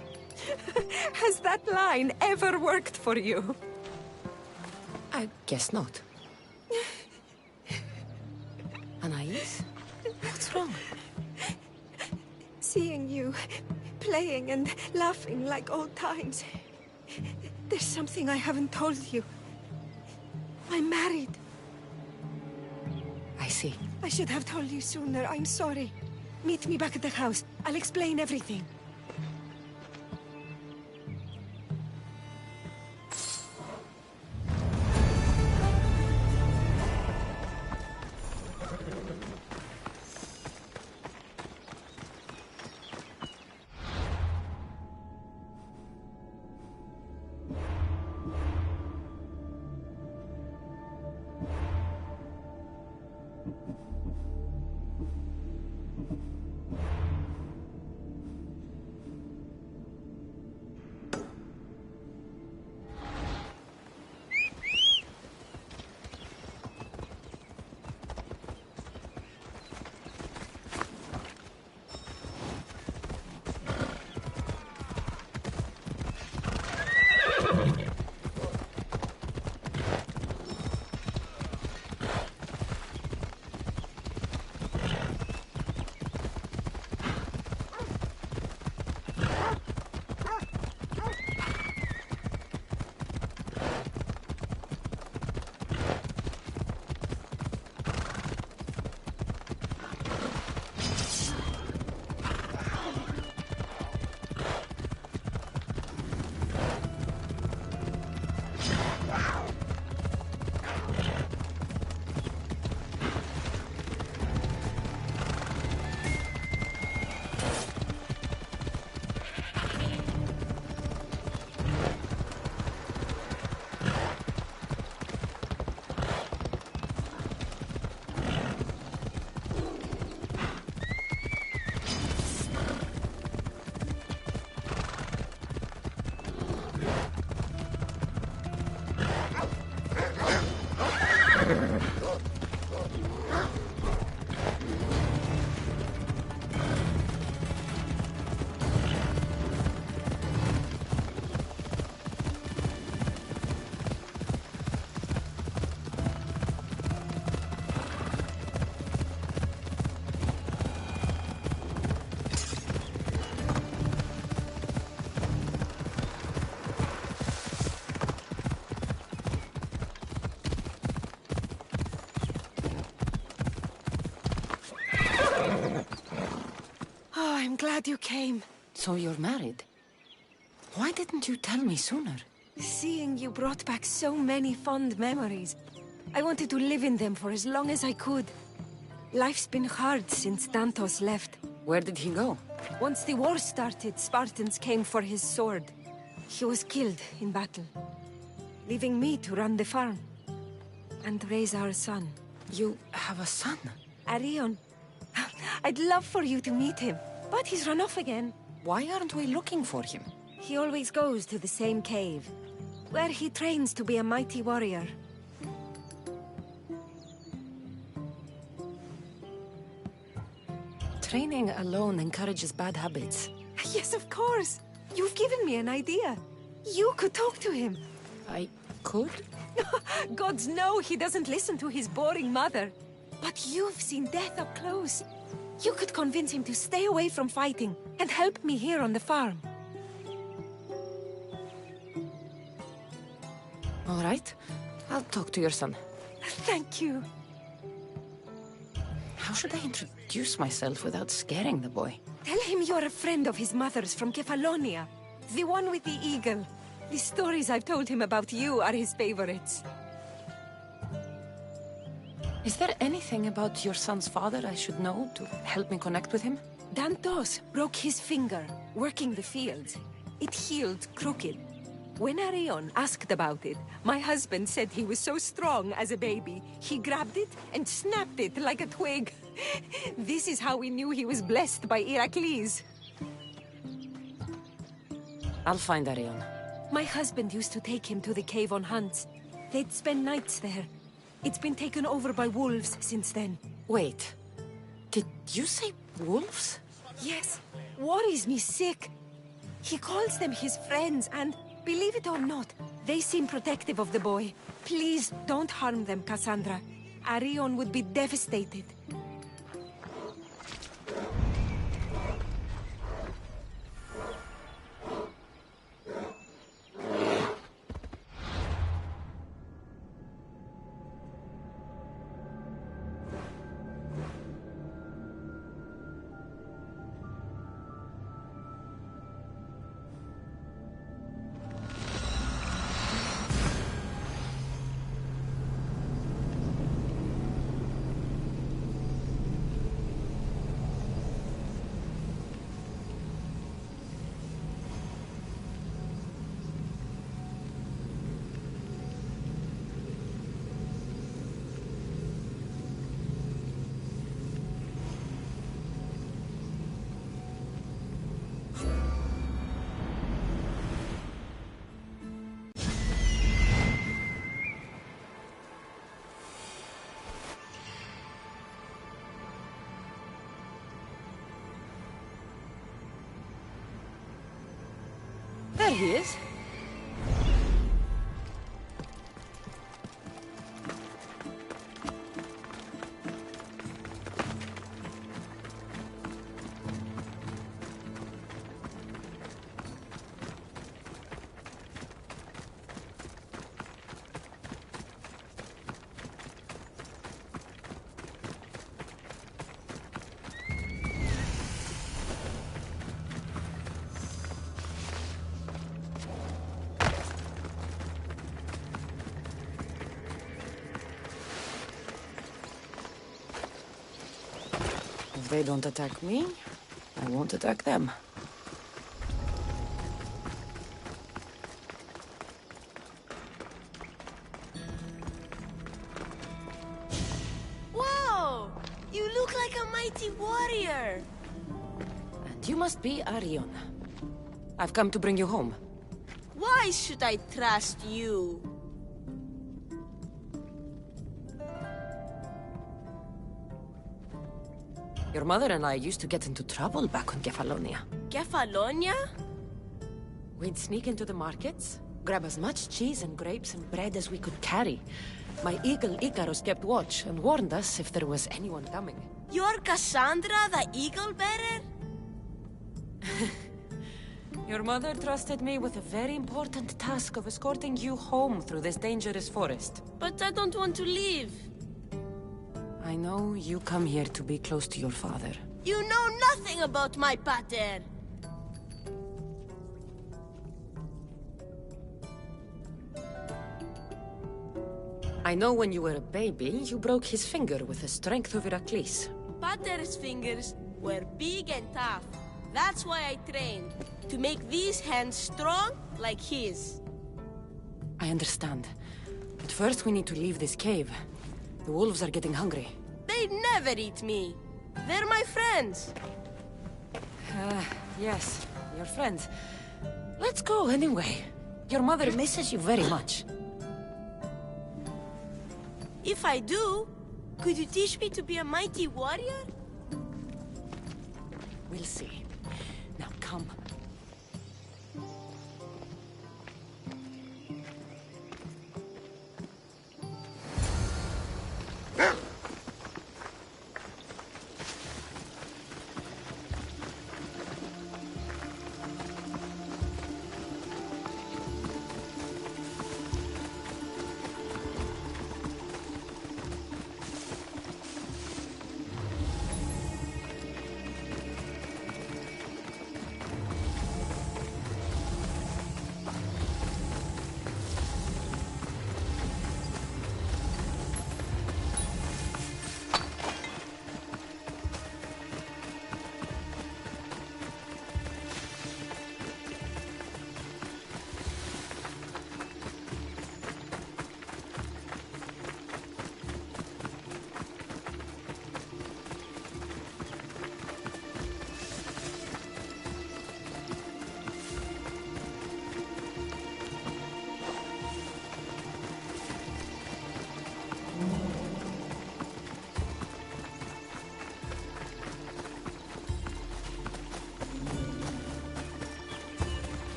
Has that line ever worked for you? I guess not. Anais? What's wrong? Seeing you playing and laughing like old times. There's something I haven't told you. I'm married. I see. I should have told you sooner. I'm sorry. Meet me back at the house. I'll explain everything. glad you came. So you're married? Why didn't you tell me sooner? Seeing you brought back so many fond memories. I wanted to live in them for as long as I could. Life's been hard since Dantos left. Where did he go? Once the war started, Spartans came for his sword. He was killed in battle, leaving me to run the farm and raise our son. You have a son? Arion. I'd love for you to meet him, but he's run off again. Why aren't we looking for him? He always goes to the same cave, where he trains to be a mighty warrior. Training alone encourages bad habits. Yes, of course. You've given me an idea. You could talk to him. I could? Gods know he doesn't listen to his boring mother. But you've seen death up close. You could convince him to stay away from fighting and help me here on the farm. All right. I'll talk to your son. Thank you. How should I introduce myself without scaring the boy? Tell him you're a friend of his mother's from Kefalonia. The one with the eagle. The stories I've told him about you are his favorites. Is there anything about your son's father I should know to help me connect with him? Dantos broke his finger, working the fields. It healed crooked. When Arion asked about it, my husband said he was so strong as a baby, he grabbed it and snapped it like a twig. This is how we knew he was blessed by Heracles. I'll find Arion. My husband used to take him to the cave on hunts. They'd spend nights there. It's been taken over by wolves since then. Wait. Did you say wolves? Yes. Worries me sick. He calls them his friends and, believe it or not, they seem protective of the boy. Please don't harm them, Cassandra. Arion would be devastated. There he is. If they don't attack me, I won't attack them. Whoa! You look like a mighty warrior! And you must be Arion. I've come to bring you home. Why should I trust you? Your mother and I used to get into trouble back on Kefalonia. Kefalonia? We'd sneak into the markets, grab as much cheese and grapes and bread as we could carry. My eagle Icarus kept watch and warned us if there was anyone coming. You're Cassandra, the eagle bearer? Your mother trusted me with a very important task of escorting you home through this dangerous forest. But I don't want to leave. I know you come here to be close to your father. You know nothing about my pater. I know when you were a baby, you broke his finger with the strength of Heracles. Pater's fingers were big and tough. That's why I trained, to make these hands strong like his. I understand. But first we need to leave this cave. The wolves are getting hungry. They never eat me. They're my friends. Yes, your friends. Let's go anyway. Your mother misses you very much. If I do, could you teach me to be a mighty warrior? We'll see. Now come.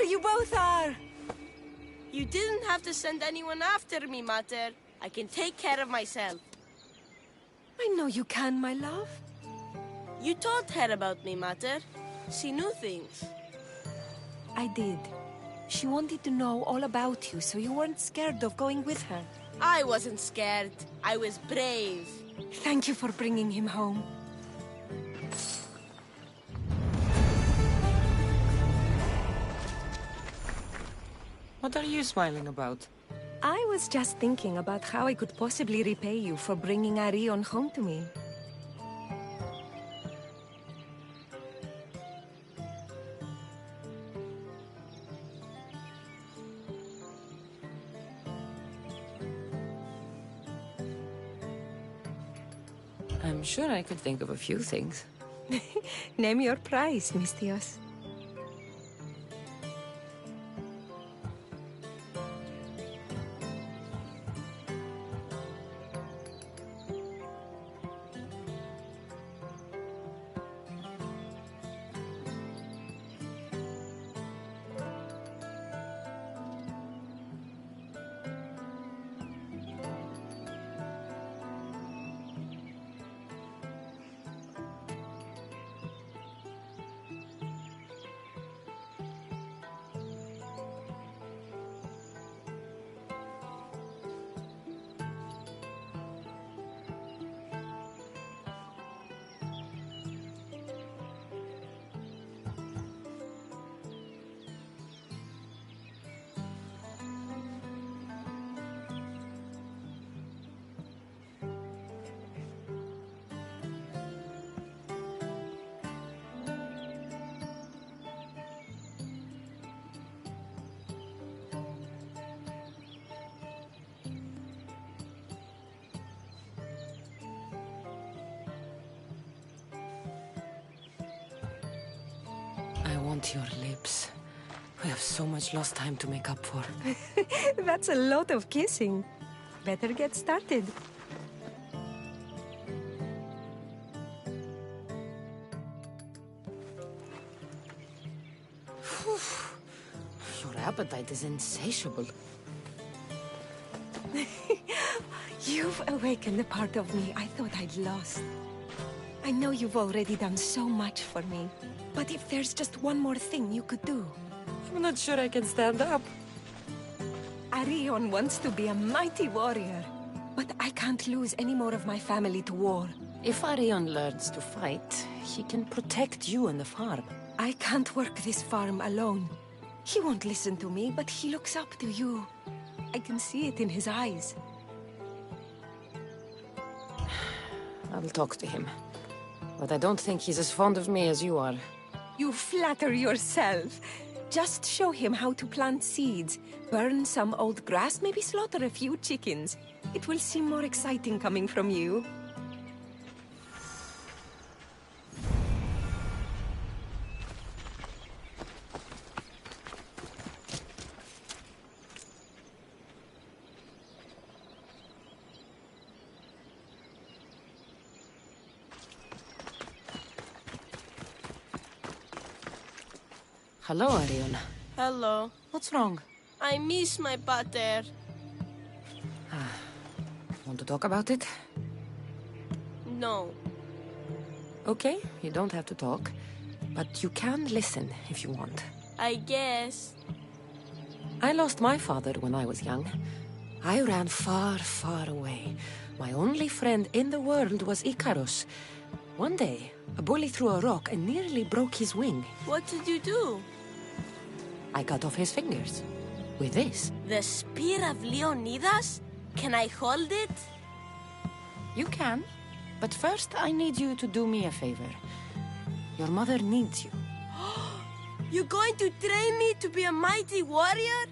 You both are! You didn't have to send anyone after me, Mater. I can take care of myself. I know you can, my love. You told her about me, Mater. She knew things. I did. She wanted to know all about you, so you weren't scared of going with her. I wasn't scared. I was brave. Thank you for bringing him home. What are you smiling about? I was just thinking about how I could possibly repay you for bringing Arion home to me. I'm sure I could think of a few things. Name your price, Mistios. I want your lips. We have so much lost time to make up for. That's a lot of kissing. Better get started. Your appetite is insatiable. You've awakened a part of me I thought I'd lost. I know you've already done so much for me, but if there's just one more thing you could do... I'm not sure I can stand up. Arion wants to be a mighty warrior, but I can't lose any more of my family to war. If Arion learns to fight, he can protect you and the farm. I can't work this farm alone. He won't listen to me, but he looks up to you. I can see it in his eyes. I'll talk to him. But I don't think he's as fond of me as you are. You flatter yourself. Just show him how to plant seeds, burn some old grass, maybe slaughter a few chickens. It will seem more exciting coming from you. Hello, Arion. Hello. What's wrong? I miss my pater. Want to talk about it? No. Okay, you don't have to talk. But you can listen if you want. I guess. I lost my father when I was young. I ran far, far away. My only friend in the world was Icarus. One day, a bully threw a rock and nearly broke his wing. What did you do? I cut off his fingers. With this. The spear of Leonidas? Can I hold it? You can. But first, I need you to do me a favor. Your mother needs you. You're going to train me to be a mighty warrior?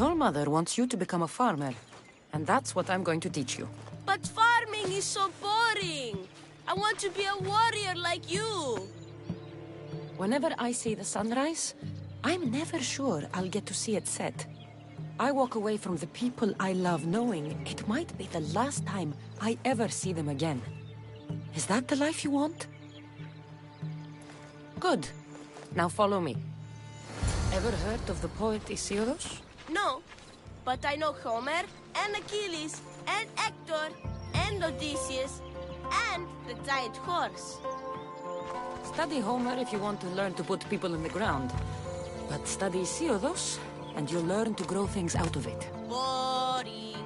Your mother wants you to become a farmer, and that's what I'm going to teach you. But farming is so boring. I want to be a warrior like you. Whenever I see the sunrise, I'm never sure I'll get to see it set. I walk away from the people I love knowing it might be the last time I ever see them again. Is that the life you want? Good. Now follow me. Ever heard of the poet Isildos? No, but I know Homer and Achilles and Hector and Odysseus and the giant horse. Study Homer if you want to learn to put people in the ground. But study Isildos, and you'll learn to grow things out of it. Boring.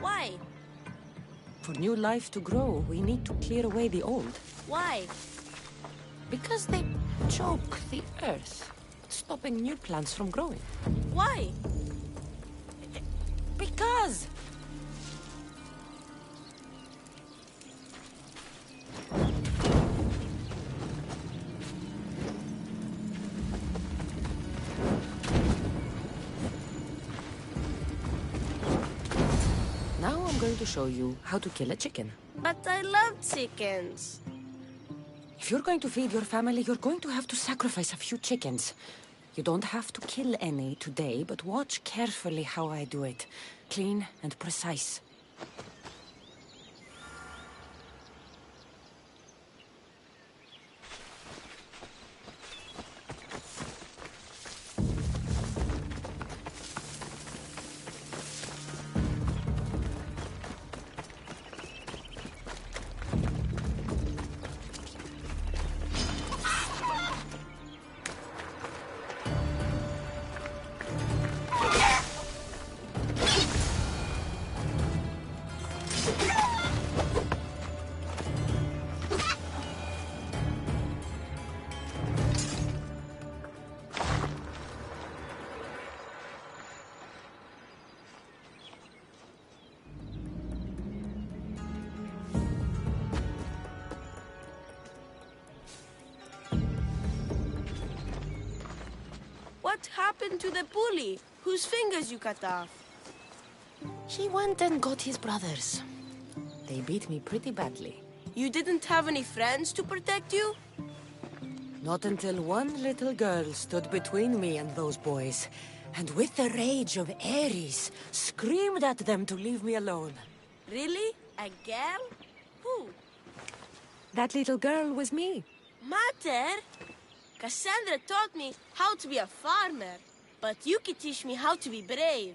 Why? For new life to grow, we need to clear away the old. Why? Because they choke the earth, stopping new plants from growing. Why? Because! Now I'm going to show you how to kill a chicken. But I love chickens. If you're going to feed your family, you're going to have to sacrifice a few chickens. You don't have to kill any today, but watch carefully how I do it. Clean and precise. What happened to the bully whose fingers you cut off? He went and got his brothers. They beat me pretty badly. You didn't have any friends to protect you? Not until one little girl stood between me and those boys, and with the rage of Ares, screamed at them to leave me alone. Really? A girl? Who? That little girl was me. Mater? Cassandra taught me how to be a farmer, but you can teach me how to be brave.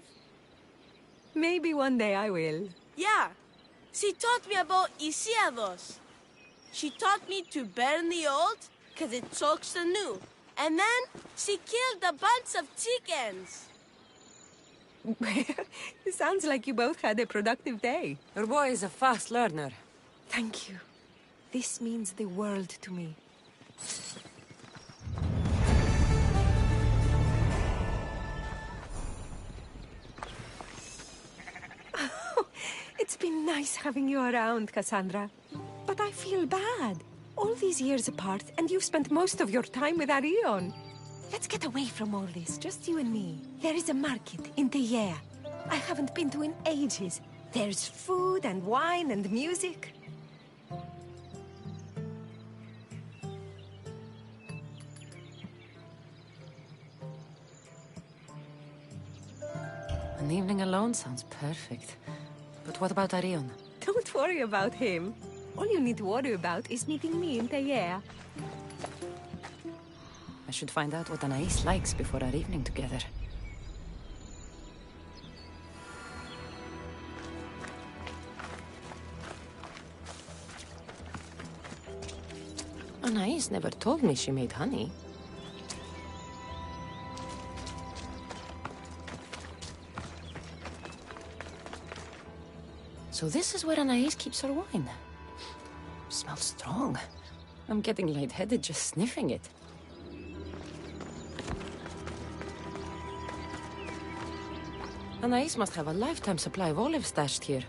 Maybe one day I will. Yeah, she taught me about Isildos. She taught me to burn the old, because it chokes the new. And then she killed a bunch of chickens. It sounds like you both had a productive day. Your boy is a fast learner. Thank you. This means the world to me. It's been nice having you around, Cassandra. But I feel bad. All these years apart, and you've spent most of your time with Arion. Let's get away from all this, just you and me. There is a market in Teia. I haven't been to in ages. There's food and wine and music. An evening alone sounds perfect. But what about Arion? Don't worry about him. All you need to worry about is meeting me in Teia. I should find out what Anais likes before our evening together. Anais never told me she made honey. So this is where Anais keeps her wine. Smells strong. I'm getting lightheaded just sniffing it. Anais must have a lifetime supply of olives stashed here.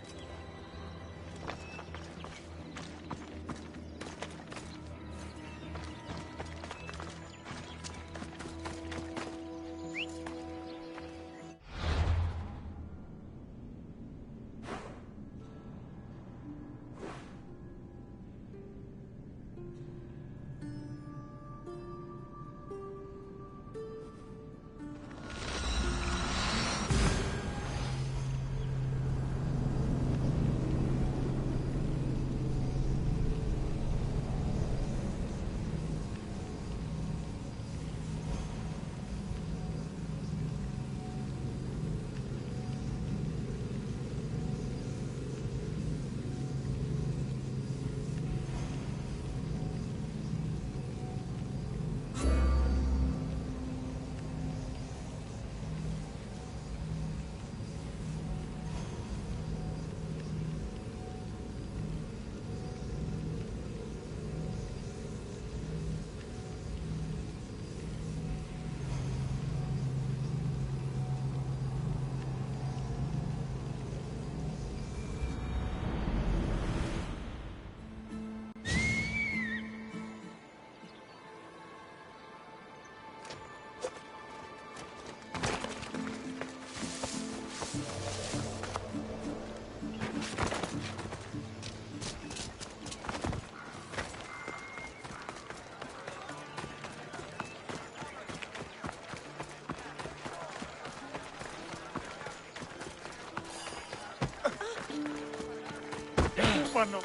Bueno,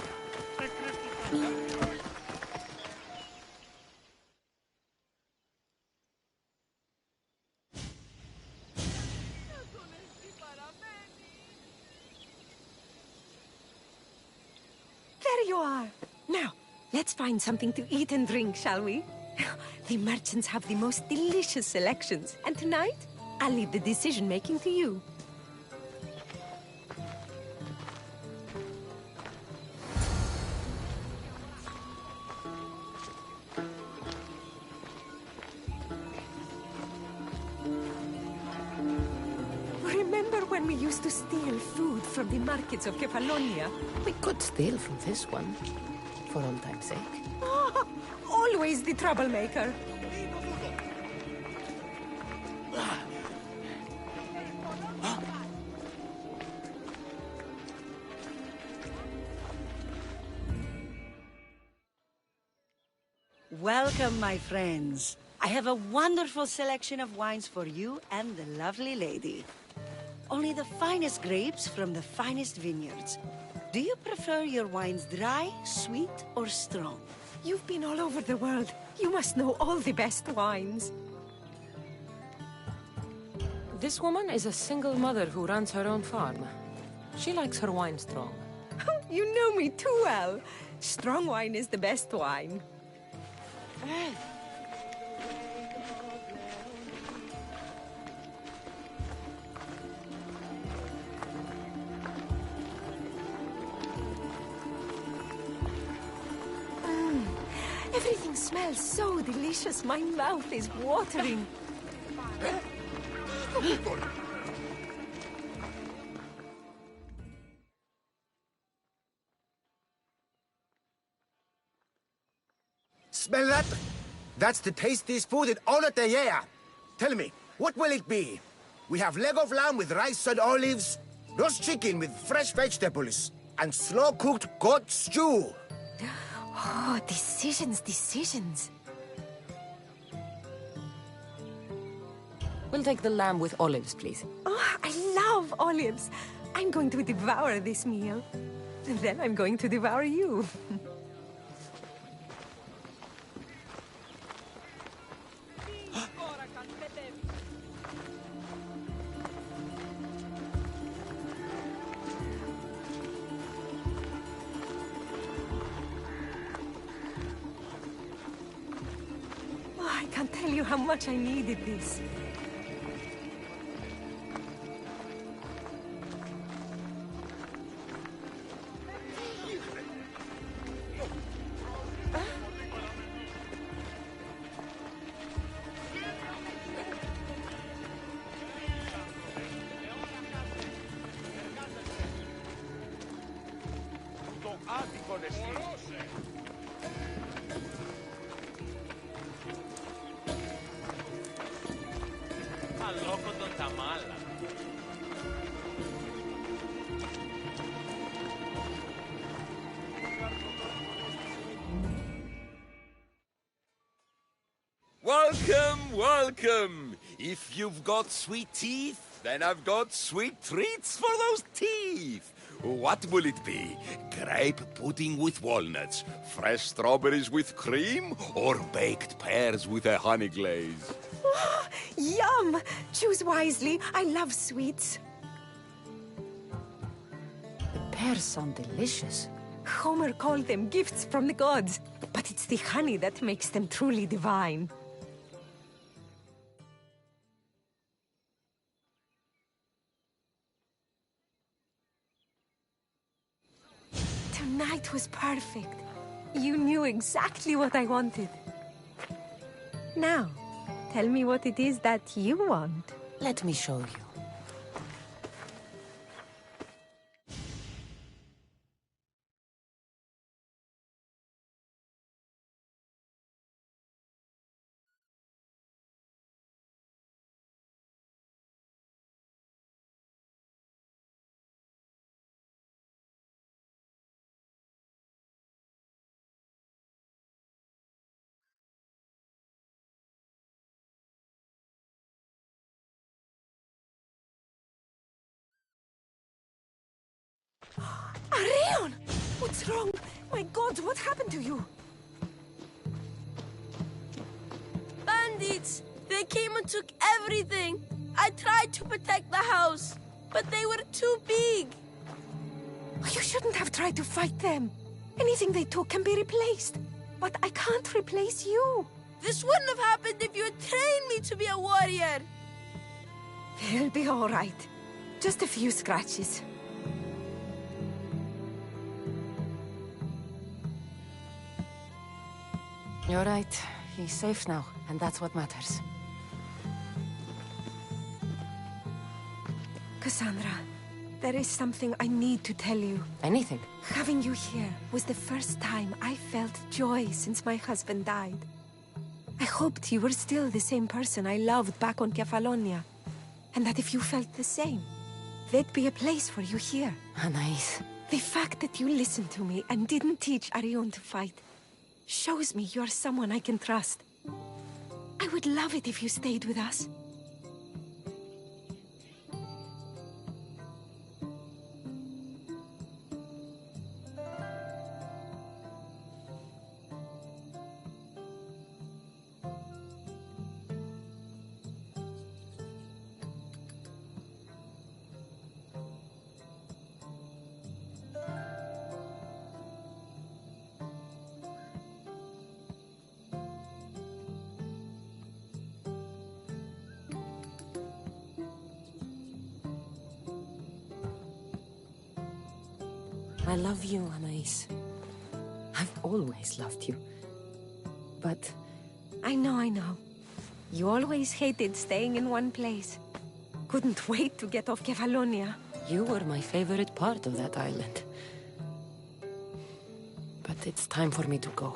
There you are. Now, let's find something to eat and drink, shall we? The merchants have the most delicious selections, and tonight, I'll leave the decision-making to you. Remember when we used to steal food from the markets of Kefalonia? We could steal from this one, for old time's sake. Ah, always the troublemaker. Welcome, my friends. I have a wonderful selection of wines for you and the lovely lady. Only the finest grapes from the finest vineyards. Do you prefer your wines dry, sweet, or strong? You've been all over the world. You must know all the best wines. This woman is a single mother who runs her own farm. She likes her wine strong. You know me too well. Strong wine is the best wine. Everything smells so delicious. My mouth is watering. Smell that? That's the tastiest food in all of the year. Tell me, what will it be? We have leg of lamb with rice and olives, roast chicken with fresh vegetables, and slow-cooked goat stew. Oh, decisions. We'll take the lamb with olives, please. Oh, I love olives. I'm going to devour this meal. And then I'm going to devour you. I can't tell you how much I needed this. Αλόκο τον ταμάλα. Welcome, welcome! If you've got sweet teeth, then I've got sweet treats for those teeth! What will it be? Grape pudding with walnuts, fresh strawberries with cream, or baked pears with a honey glaze? Yum! Choose wisely. I love sweets. The pears sound delicious. Homer called them gifts from the gods, but it's the honey that makes them truly divine. Tonight was perfect. You knew exactly what I wanted. Now, tell me what it is that you want. Let me show you. Arion! What's wrong? My God, what happened to you? Bandits! They came and took everything. I tried to protect the house, but they were too big. You shouldn't have tried to fight them. Anything they took can be replaced. But I can't replace you. This wouldn't have happened if you had trained me to be a warrior. They'll be all right. Just a few scratches. You're right. He's safe now, and that's what matters. Cassandra, there is something I need to tell you. Anything? Having you here was the first time I felt joy since my husband died. I hoped you were still the same person I loved back on Kefalonia, and that if you felt the same, there'd be a place for you here. Anais. The fact that you listened to me and didn't teach Arion to fight shows me you're someone I can trust. I would love it if you stayed with us. I love you, Anais. I've always loved you. But... I know. You always hated staying in one place. Couldn't wait to get off Kefalonia. You were my favorite part of that island. But it's time for me to go.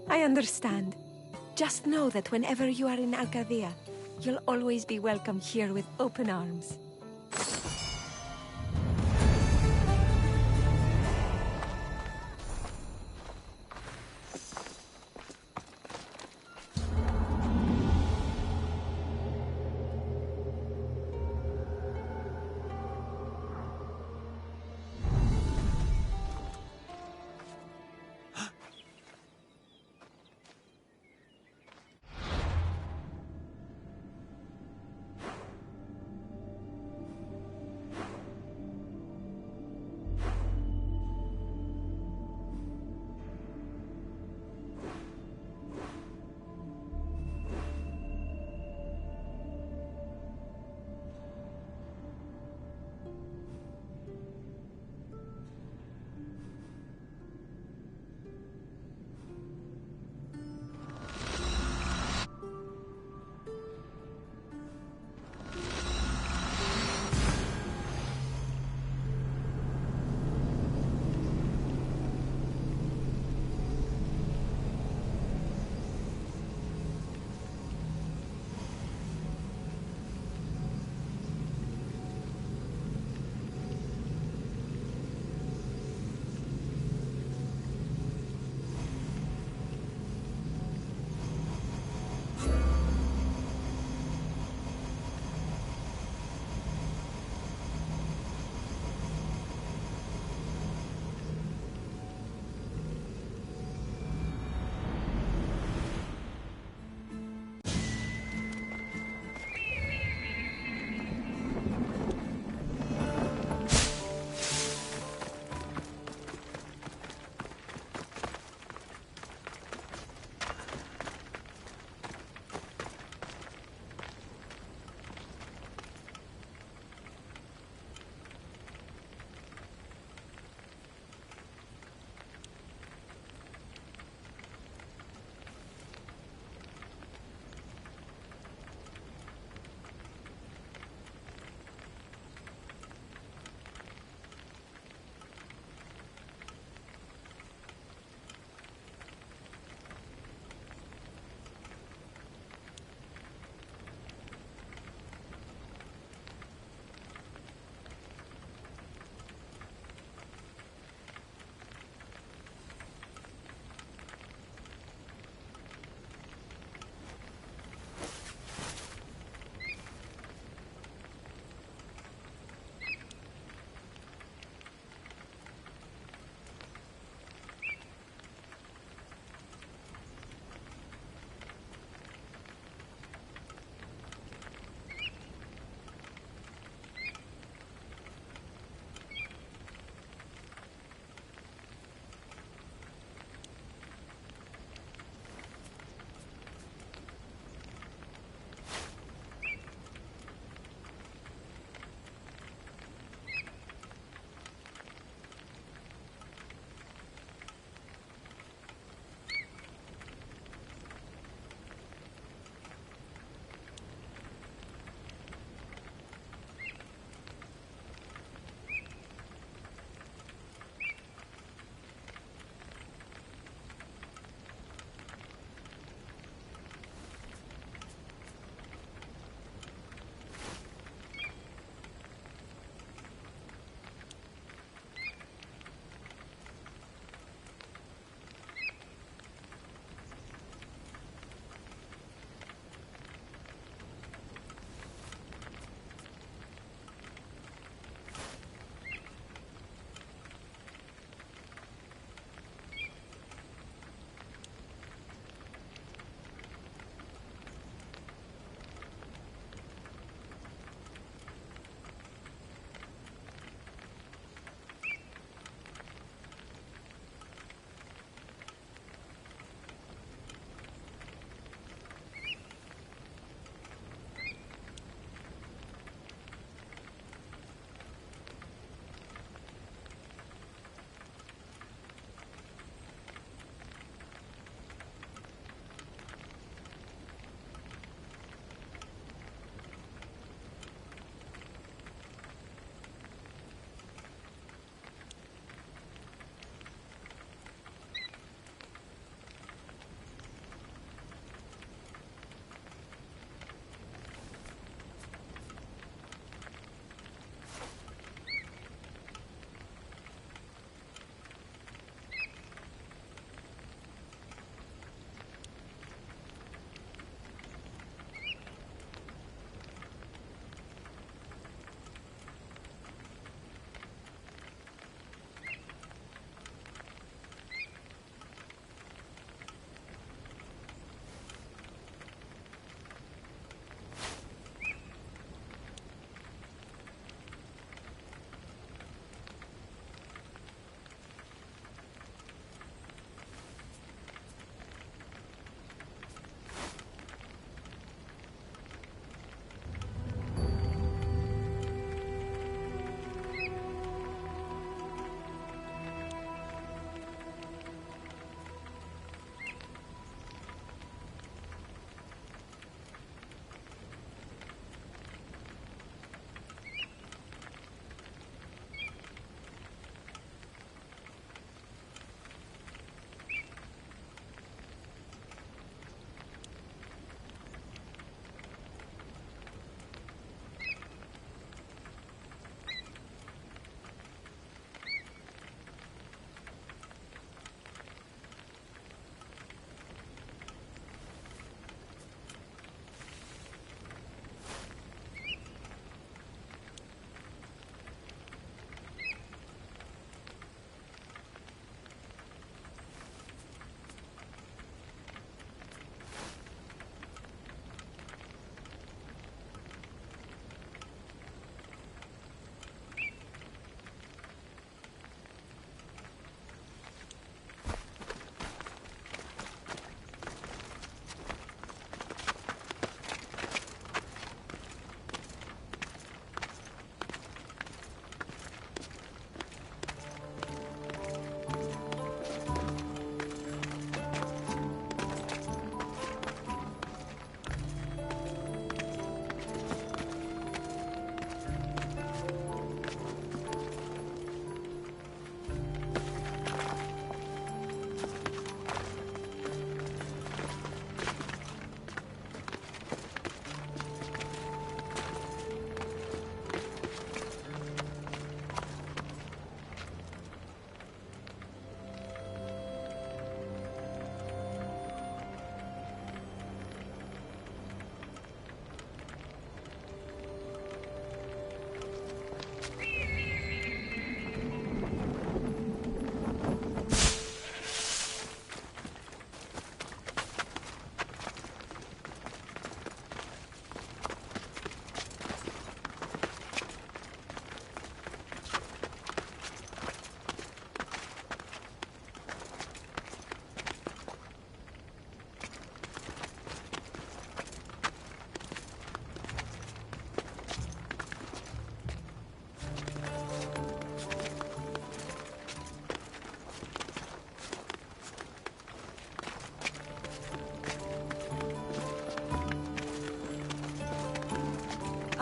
I understand. Just know that whenever you are in Arcadia, you'll always be welcome here with open arms.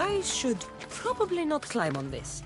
I should probably not climb on this.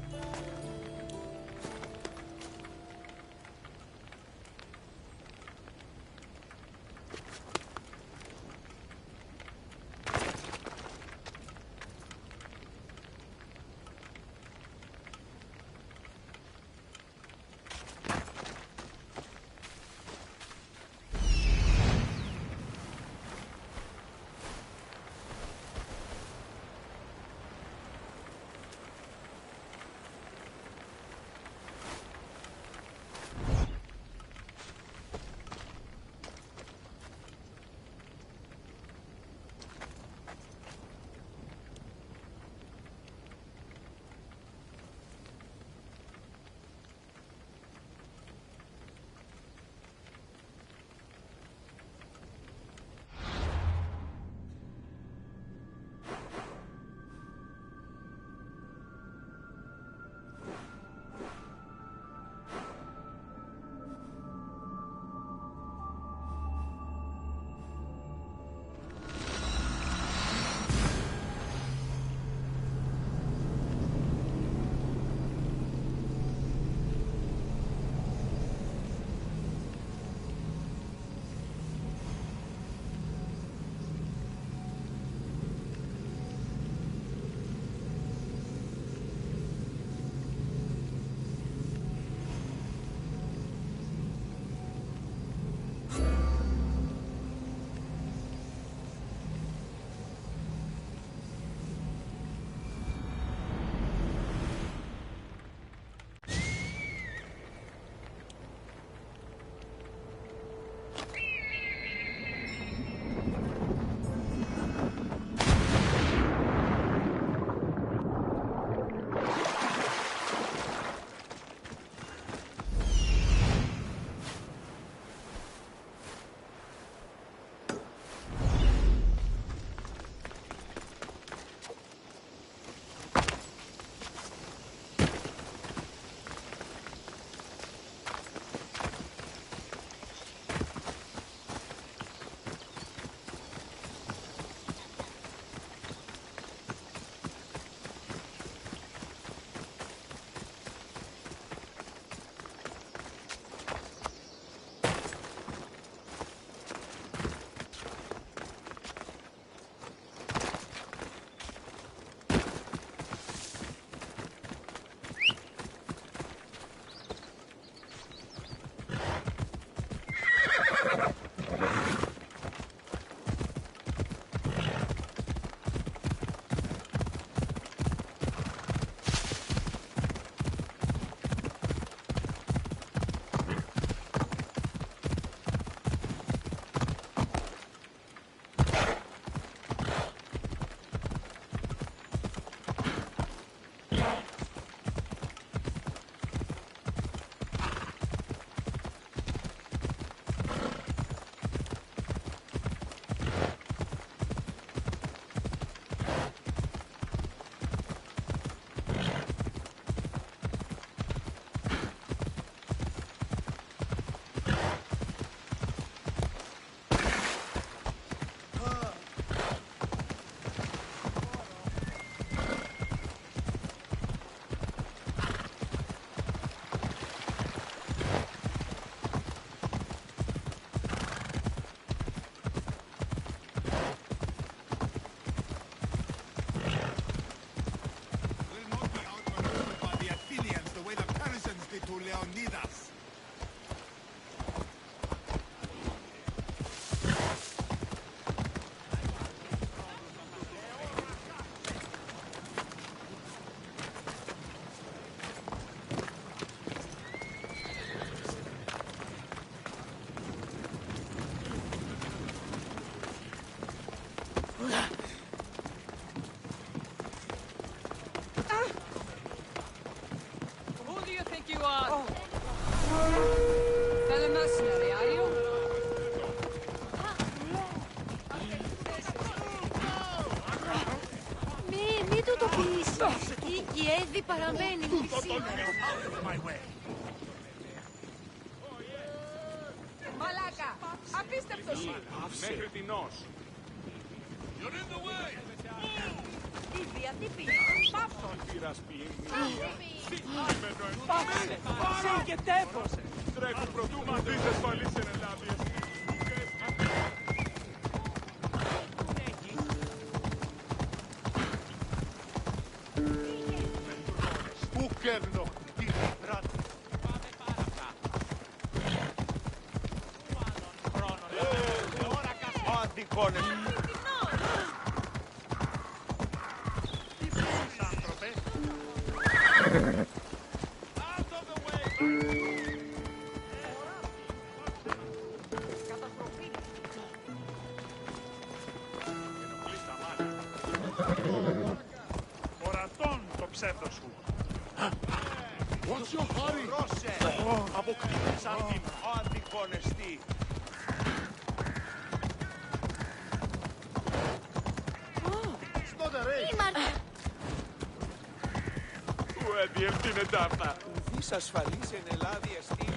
Μη του το πεις. Η Έδη παραμένει σήμερα. Μαλάκα! Απίστευτος! Μέχρι την ως! You're in the way! Πάψε και τέφωσε. Τρέχουν προτού μας δεις ασφαλείς ενελάβειες. Πού κέρνω, κύριε Μπράτ. Πάμε πάρα αυτά. Πού άλλον χρόνο να ώρα καφέ. Ο αντικόνες. Τι πεις, άνθρωπε. Out of the way. Ενοχλείς τα μάτια. Ορατών το ψεύδο σου. What's your hurry? Ρώσε. Αποκτήτες άντιμ. Ο αντικόνεστη. Στο δερέι. Ουδείς ασφαλής εν Ελλάδη εστί.